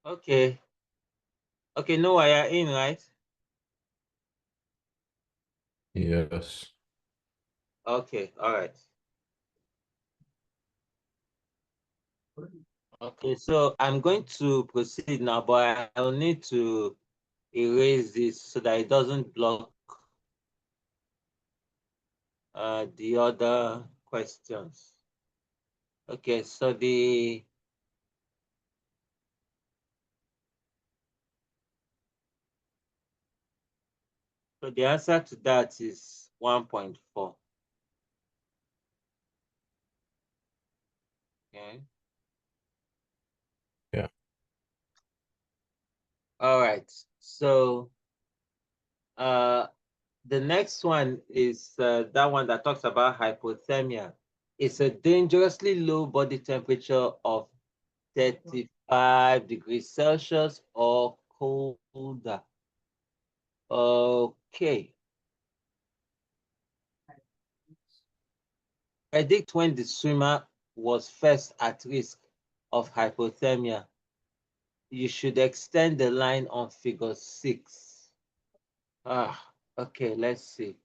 Okay. Okay, Noah, you're in, right? Yes. Okay, all right. Okay, so I'm going to proceed now, but I'll need to erase this so that it doesn't block the other questions. Okay, so the answer to that is 1.4. Okay. Yeah. All right. So the next one is that one that talks about hypothermia. It's a dangerously low body temperature of 35 degrees Celsius or colder. Okay. Predict when the swimmer was first at risk of hypothermia. You should extend the line on figure 6. Okay, let's see.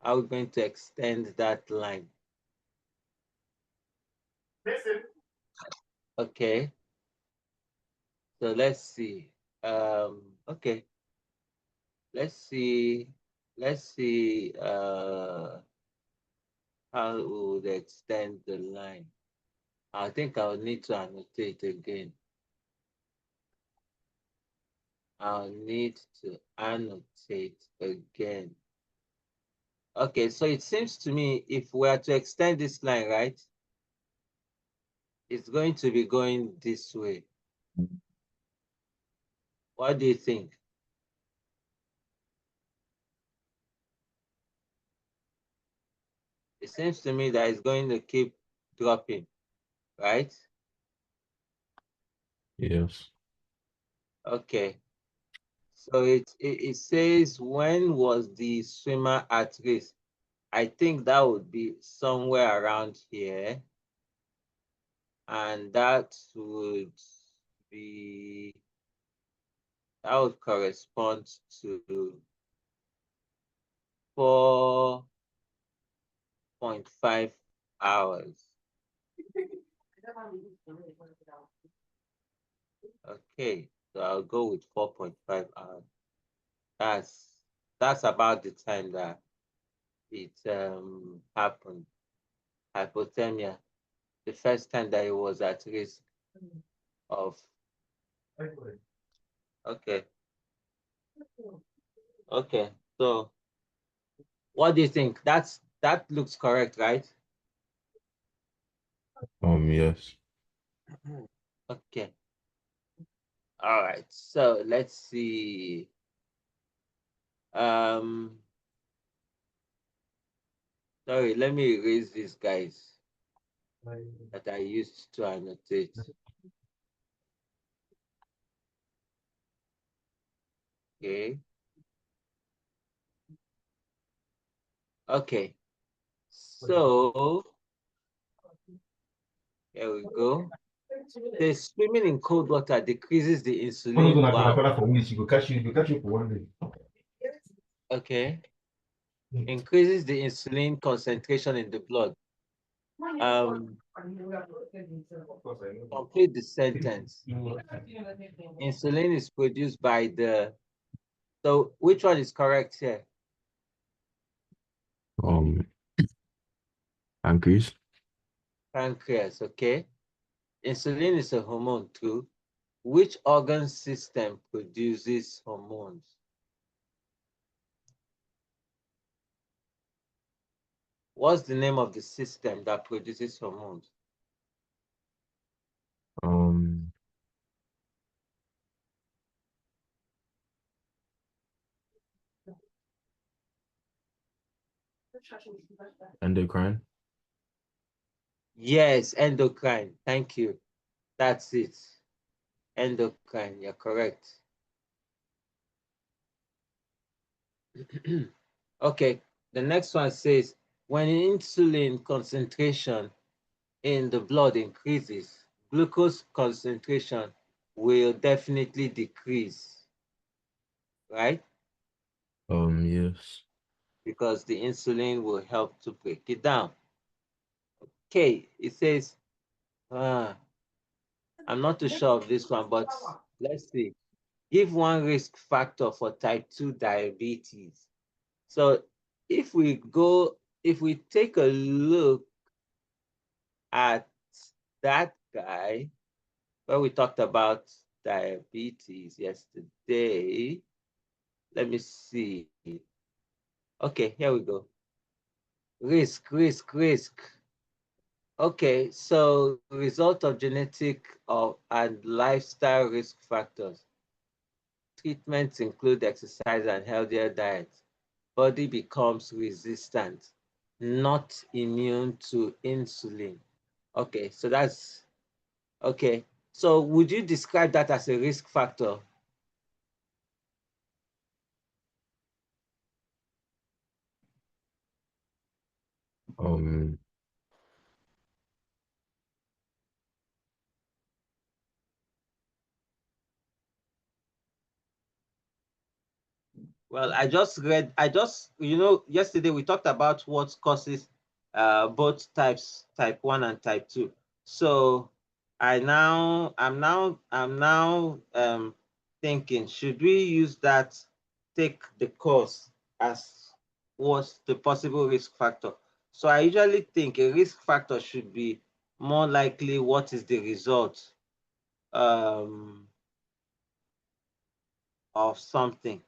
How are we going to extend that line? Okay. So let's see. Okay. Let's see. How we would extend the line. I think I'll need to annotate again. I'll need to annotate again. Okay, so it seems to me if we are to extend this line, right, it's going to be going this way. What do you think? It seems to me that it's going to keep dropping, right? Yes. Okay. So it says, when was the swimmer at risk? I think that would be somewhere around here. And that would correspond to 4.5 hours. Okay, so I'll go with 4.5 hours. That's about the time that it happened. Hypothermia, the first time that it was at risk of. Okay. Okay. So what do you think? That looks correct, right? Yes. Okay. All right. So let's see. Sorry, let me erase these guys that I used to annotate. Okay. Okay. So here we go. The swimming in cold water decreases the insulin. Wow. Okay. Increases the insulin concentration in the blood. Complete the sentence. Insulin is produced by the. So which one is correct here? Pancreas. Pancreas. Okay. Insulin is a hormone too. Which organ system produces hormones? What's the name of the system that produces hormones? Endocrine. Yes, endocrine. Thank you. That's it. Endocrine. You're correct. Okay. The next one says, when insulin concentration in the blood increases, glucose concentration will definitely decrease, right? Yes. Because the insulin will help to break it down. Okay, it says, I'm not too sure of this one, but let's see. give one risk factor for type 2 diabetes. So if we take a look at that guy, where we talked about diabetes yesterday, let me see. Okay, here we go. Risk. Okay, so result of genetic and lifestyle risk factors. Treatments include exercise and healthier diet. Body becomes resistant, not immune to insulin. Okay, so that's okay. So would you describe that as a risk factor? Um, Well, yesterday we talked about what causes both types, type 1 and type 2. So I'm now thinking, should we use that, take the course as what's the possible risk factor? So I usually think a risk factor should be more likely what is the result of something,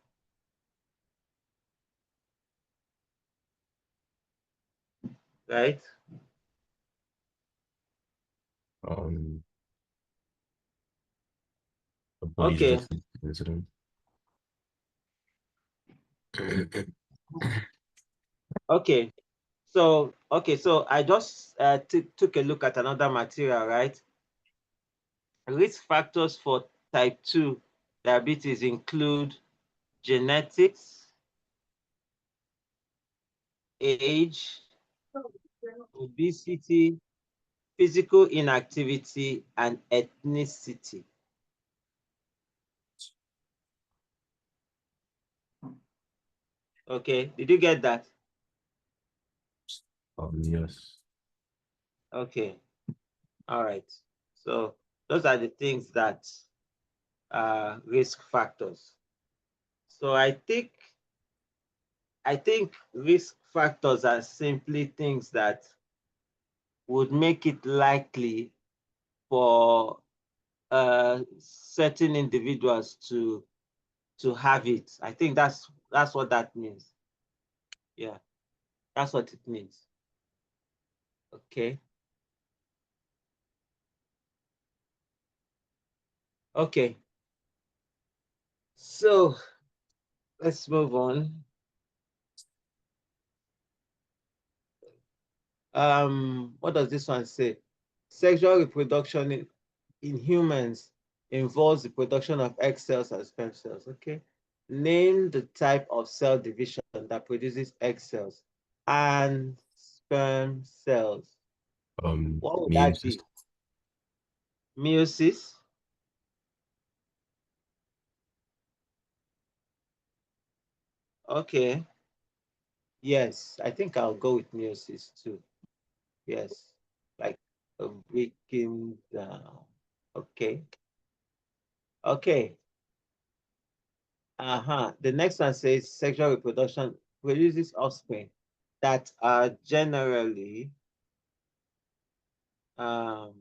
right? um, the body's Okay. defense incident. Okay. So I just took a look at another material, right? Risk factors for type 2 diabetes include genetics, age, obesity, physical inactivity, and ethnicity. Okay, did you get that? Yes. Okay, all right. So those are the things that are risk factors. So I think risk factors are simply things that would make it likely for certain individuals to have it. I think that's what that means. Yeah, that's what it means. Okay. Okay. So let's move on. What does this one say? Sexual reproduction in humans involves the production of egg cells and sperm cells. Okay. Name the type of cell division that produces egg cells and sperm cells. What would Immune that be? system. Meiosis? Okay. Yes, I think I'll go with meiosis too. Yes, like a breaking down. Okay. Okay. The next one says sexual reproduction produces offspring that are generally um,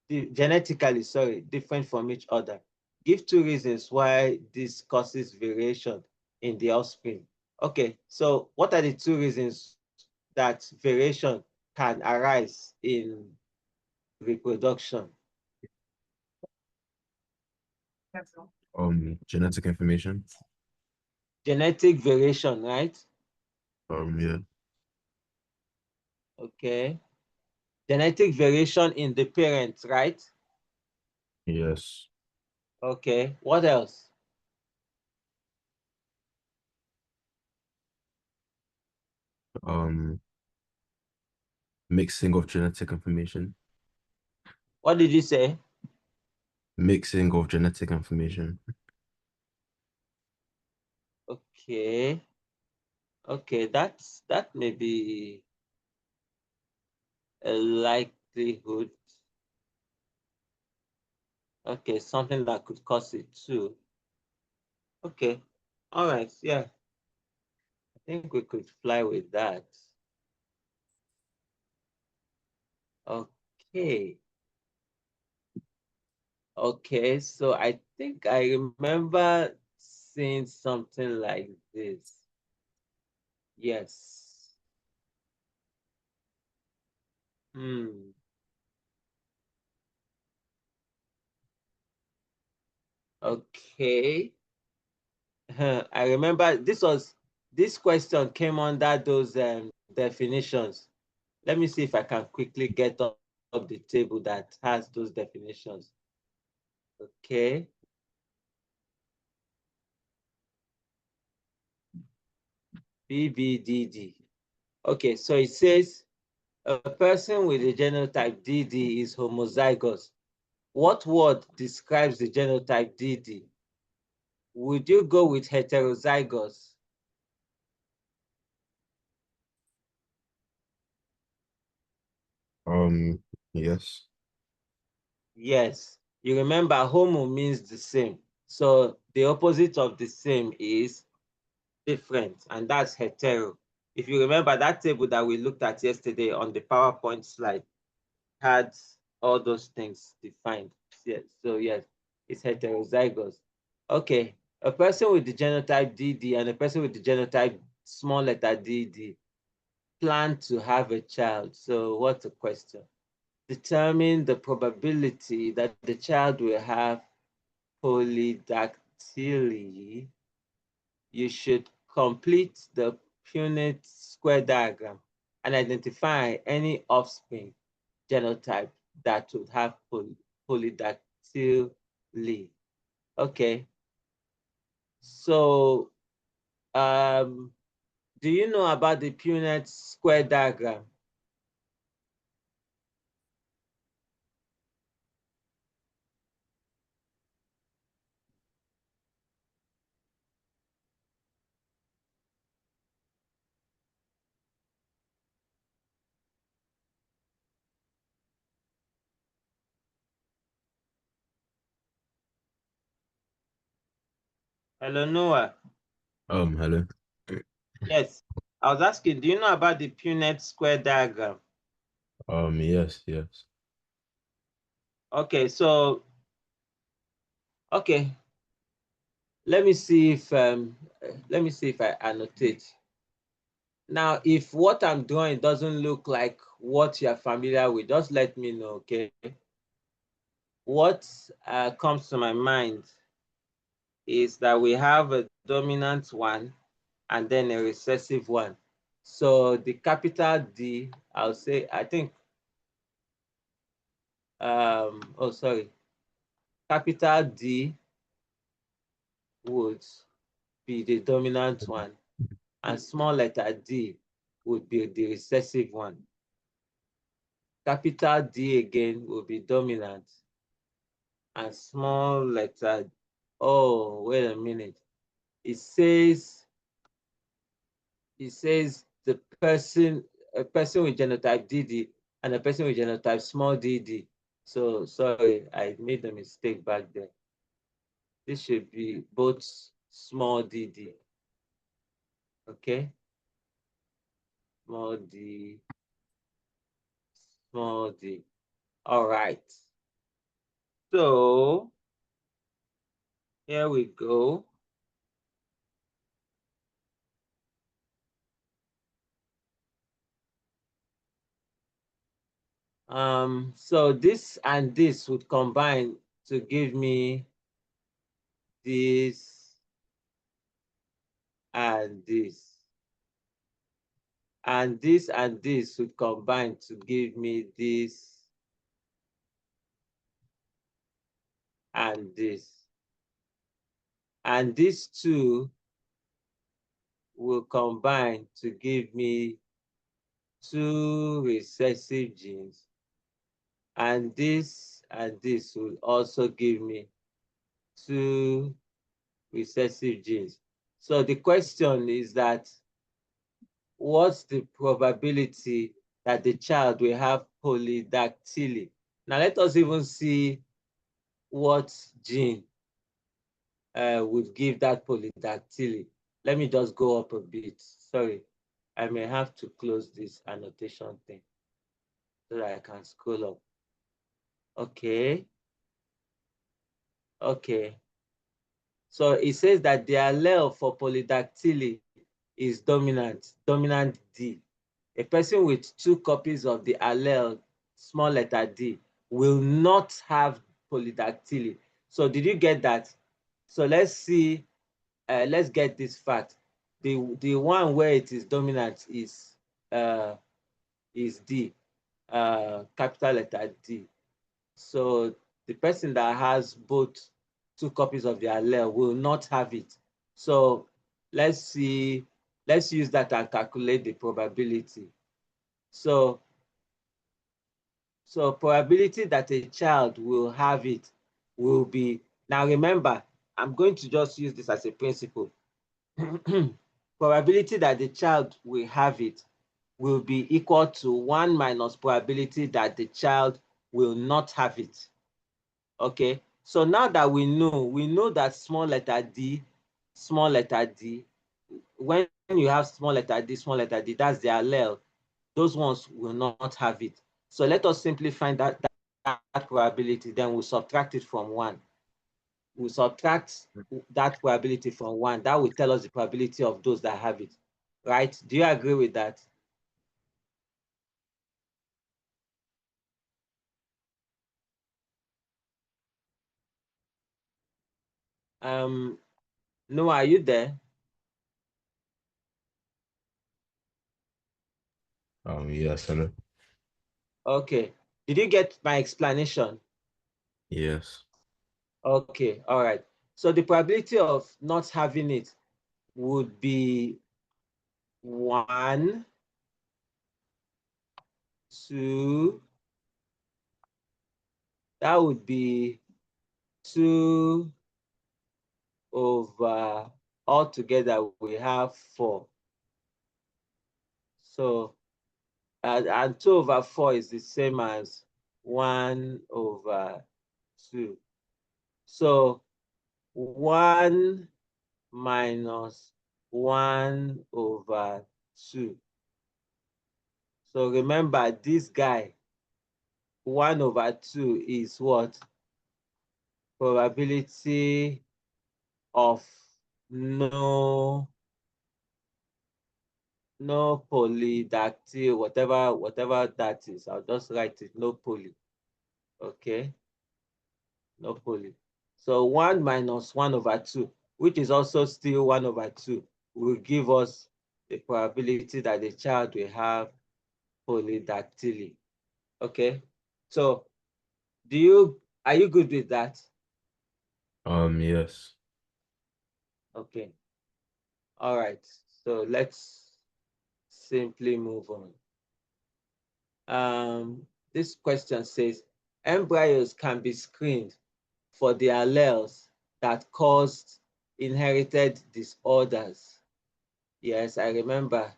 genetically, different from each other. Give 2 reasons why this causes variation in the offspring. Okay, so what are the 2 reasons that variation can arise in reproduction? That's all. Genetic information. Genetic variation, right? Yeah. Okay. Genetic variation in the parents, right? Yes. Okay. What else? Um, Mixing of genetic information. What did you say? Mixing of genetic information. Okay. Okay, that may be a likelihood. Okay, something that could cause it too. Okay, all right, yeah. I think we could fly with that. Okay. Okay, so I think I remember seeing something like this. Yes. Hmm. Okay. I remember this question came under those definitions. Let me see if I can quickly get up the table that has those definitions. Okay. BBDD. Okay, so it says a person with the genotype DD is homozygous. What word describes the genotype DD? Would you go with heterozygous? Yes. Yes. You remember homo means the same. So the opposite of the same is different, and that's hetero. If you remember that table that we looked at yesterday on the PowerPoint slide had all those things defined. Yes. So yes, it's heterozygous. Okay. A person with the genotype DD and a person with the genotype small letter dd plan to have a child. So what's the question? Determine the probability that the child will have polydactyly. You should complete the Punnett square diagram and identify any offspring genotype that would have polydactyly. Okay. So do you know about the Punnett square diagram? Hello, Noah. Hello. Yes, I was asking, do you know about the Punnett square diagram? Yes, yes. Okay, so okay, let me see if I annotate. Now, if what I'm drawing doesn't look like what you're familiar with, just let me know, okay? What comes to my mind is that we have a dominant one and then a recessive one. So the capital D, I'll say, I think, oh, sorry, capital D would be the dominant one, and small letter d would be the recessive one. Capital D again will be dominant, and small letter, oh, wait a minute. It says a person with genotype DD and a person with genotype small dd. So sorry, I made a mistake back there. This should be both small dd. Okay, small d, small d. All right. So here we go. So this and this would combine to give me this and this. And this would combine to give me this and this. And these two will combine to give me two recessive genes. And this will also give me two recessive genes. So the question is that what's the probability that the child will have polydactyly? Now let us even see what gene would give that polydactyly. Let me just go up a bit. Sorry, I may have to close this annotation thing so that I can scroll up. Okay. Okay. So it says that the allele for polydactyly is dominant D. A person with 2 copies of the allele, small letter D, will not have polydactyly. So did you get that? So let's see, let's get this fact. The one where it is dominant is D, capital letter D. So the person that has both 2 copies of the allele will not have it. So let's see, let's use that and calculate the probability. So probability that a child will have it will be, now remember, I'm going to just use this as a principle. Probability that the child will have it will be equal to 1 minus probability that the child will not have it. Okay, so now that we know that small letter D, when you have small letter D, that's the allele, those ones will not have it. So let us simply find that probability, then we'll subtract it from 1. We'll subtract that probability from 1. That will tell us the probability of those that have it, right? Do you agree with that? Noah, are you there? Yes, hello. Okay. Did you get my explanation? Yes. Okay, all right. So the probability of not having it would be 1, 2, that would be 2 over, altogether we have 4. So, and 2 over 4 is the same as 1 over 2. So 1 minus 1 over 2. So remember, this guy, 1 over 2 is what? Probability of no polydactyl, whatever that is. I'll just write it, no poly. Okay, no poly. So 1 minus 1 over 2, which is also still 1 over 2, will give us the probability that the child will have polydactyly. Okay, so are you good with that? Yes. Okay, all right. So let's simply move on. This question says, embryos can be screened for the alleles that caused inherited disorders. Yes, I remember.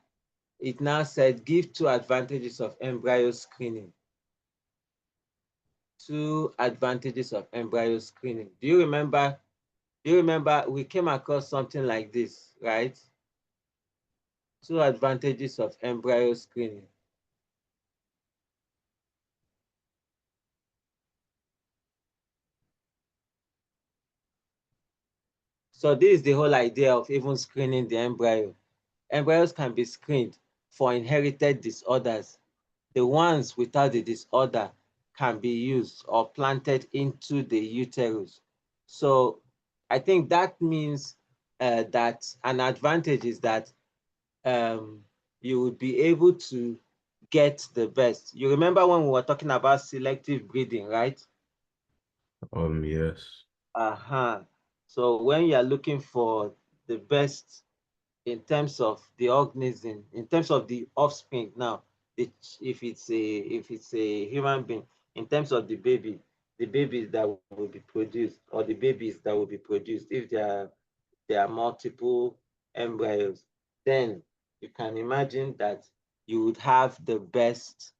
It now said, give 2 advantages of embryo screening. 2 advantages of embryo screening. Do you remember we came across something like this, right? 2 advantages of embryo screening. So this is the whole idea of even screening the embryo. Embryos can be screened for inherited disorders. The ones without the disorder can be used or planted into the uterus. So I think that means that an advantage is that you would be able to get the best. You remember when we were talking about selective breeding, right? Yes. So when you are looking for the best in terms of the organism, in terms of the offspring now, if it's a human being, in terms of the babies that will be produced, or the babies that will be produced, if there are multiple embryos, then you can imagine that you would have the best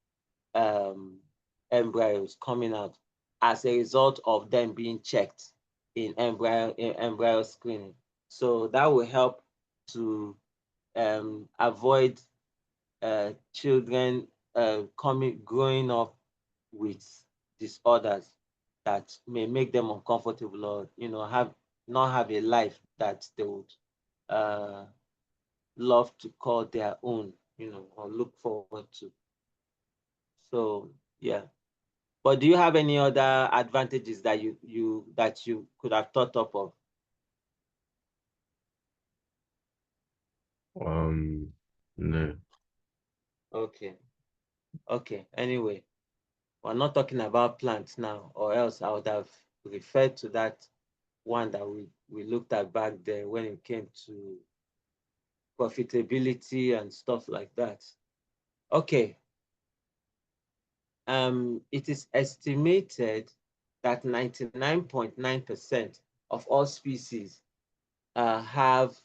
embryos coming out. as a result of them being checked in embryo screening. So that will help to avoid children growing up with disorders that may make them uncomfortable, or not have a life that they would love to call their own, or look forward to. So yeah. But do you have any other advantages that you could have thought up of? No. Okay. Okay. Anyway, we're not talking about plants now, or else I would have referred to that one that we looked at back there when it came to profitability and stuff like that. Okay. It is estimated that 99.9% of all species have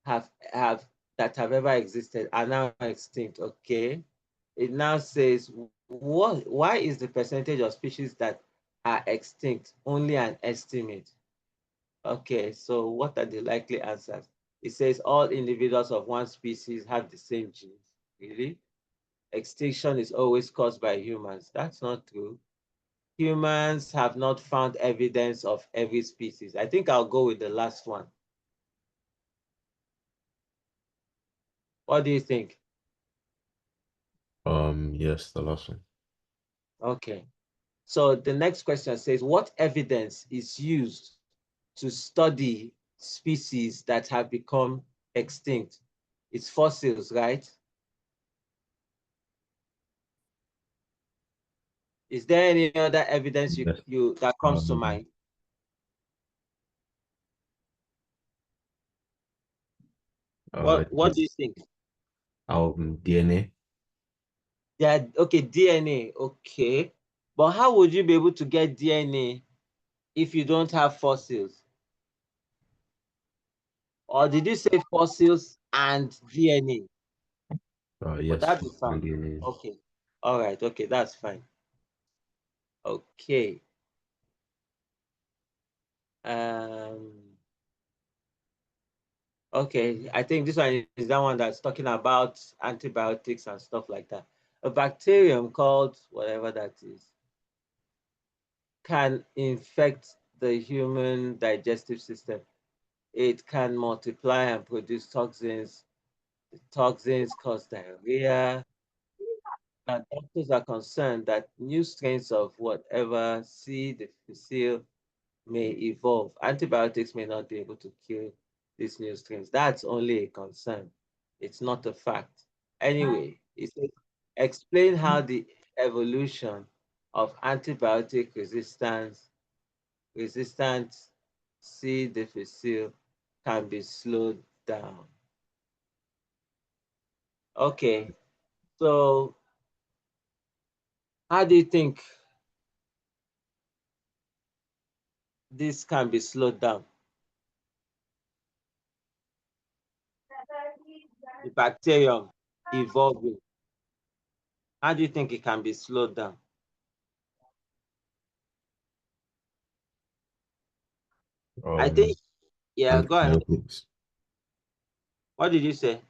that have ever existed are now extinct. Okay. It now says, why is the percentage of species that are extinct only an estimate? Okay, so what are the likely answers? It says all individuals of one species have the same genes. Really? Extinction is always caused by humans. That's not true. Humans have not found evidence of every species. I think I'll go with the last one. What do you think? Yes, the last one. Okay. So the next question says, what evidence is used to study species that have become extinct? It's fossils, right? Is there any other evidence Yes. that comes to mind? What do you think? DNA. Yeah, okay, DNA, okay. But how would you be able to get DNA if you don't have fossils? Or did you say fossils and DNA? But Yes, that is and fine. DNA. Okay. All right, okay, that's fine. Okay. Okay, I think this one is that one that's talking about antibiotics and stuff like that. A bacterium called whatever that is can infect the human digestive system. It can multiply and produce toxins. The toxins cause diarrhea. And doctors are concerned that new strains of whatever C. difficile may evolve. Antibiotics may not be able to kill these new strains. That's only a concern. It's not a fact. Anyway, it says, explain how the evolution of antibiotic resistant C. difficile can be slowed down. Okay, so how do you think this can be slowed down? The bacterium evolving. How do you think it can be slowed down? I think, yeah, go ahead. Antibiotics. What did you say?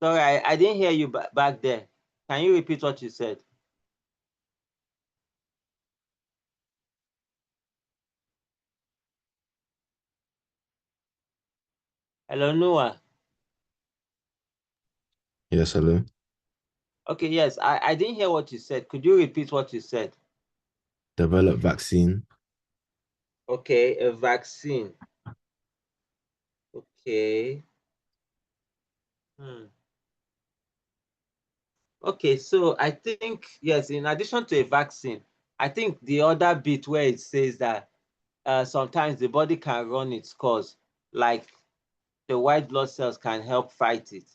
Sorry, I didn't hear you back there. Can you repeat what you said? Hello, Noah. Yes, hello. Okay, yes, I didn't hear what you said. Could you repeat what you said? Develop vaccine. Okay, a vaccine. Okay. Okay, so I think, yes, in addition to a vaccine, I think the other bit where it says that sometimes the body can run its course, like the white blood cells can help fight it,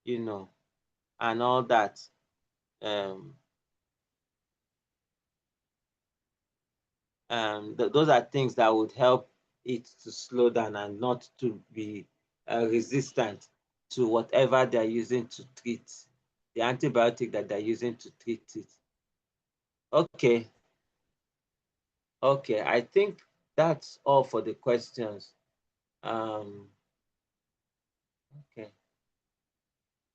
and all that. Those are things that would help it to slow down and not to be resistant to whatever they're using to treat the antibiotic that they're using to treat it. Okay. Okay, I think that's all for the questions. Okay.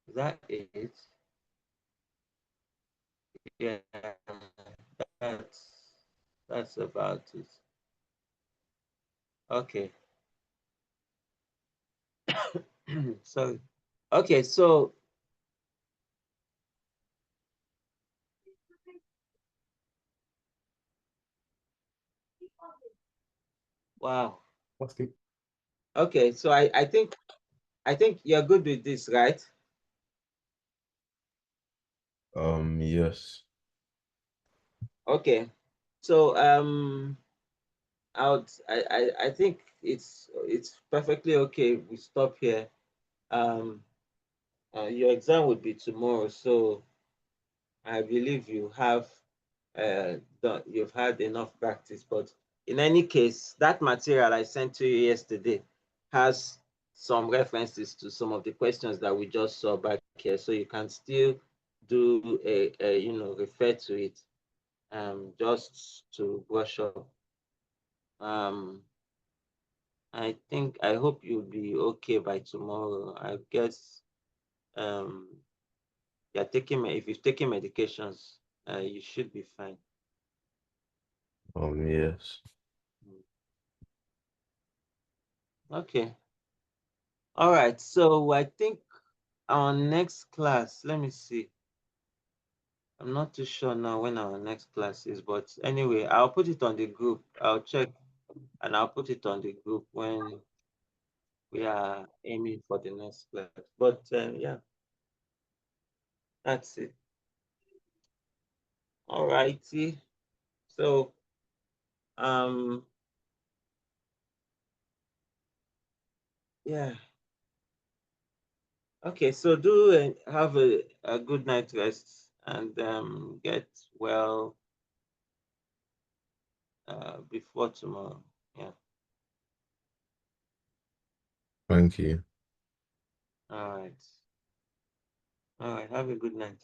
Is that it? Yeah, that's about it. Okay. Sorry. Okay, so wow. What's the Okay, so I think you're good with this, right? yes. Okay. So I think it's perfectly okay if we stop here. Um your exam would be tomorrow, so I believe you've had enough practice. But in any case, that material I sent to you yesterday has some references to some of the questions that we just saw back here, so you can still do refer to it, just to brush up. I hope you'll be okay by tomorrow. I guess um if you've taken medications, you should be fine. Yes. Okay. All right. So I think our next class, let me see. I'm not too sure now when our next class is, but anyway, I'll put it on the group. I'll check and I'll put it on the group when we are aiming for the next class. But yeah, that's it. All righty. So yeah. Okay, so do have a good night rest and get well before tomorrow. Yeah. Thank you. All right. All right. Have a good night.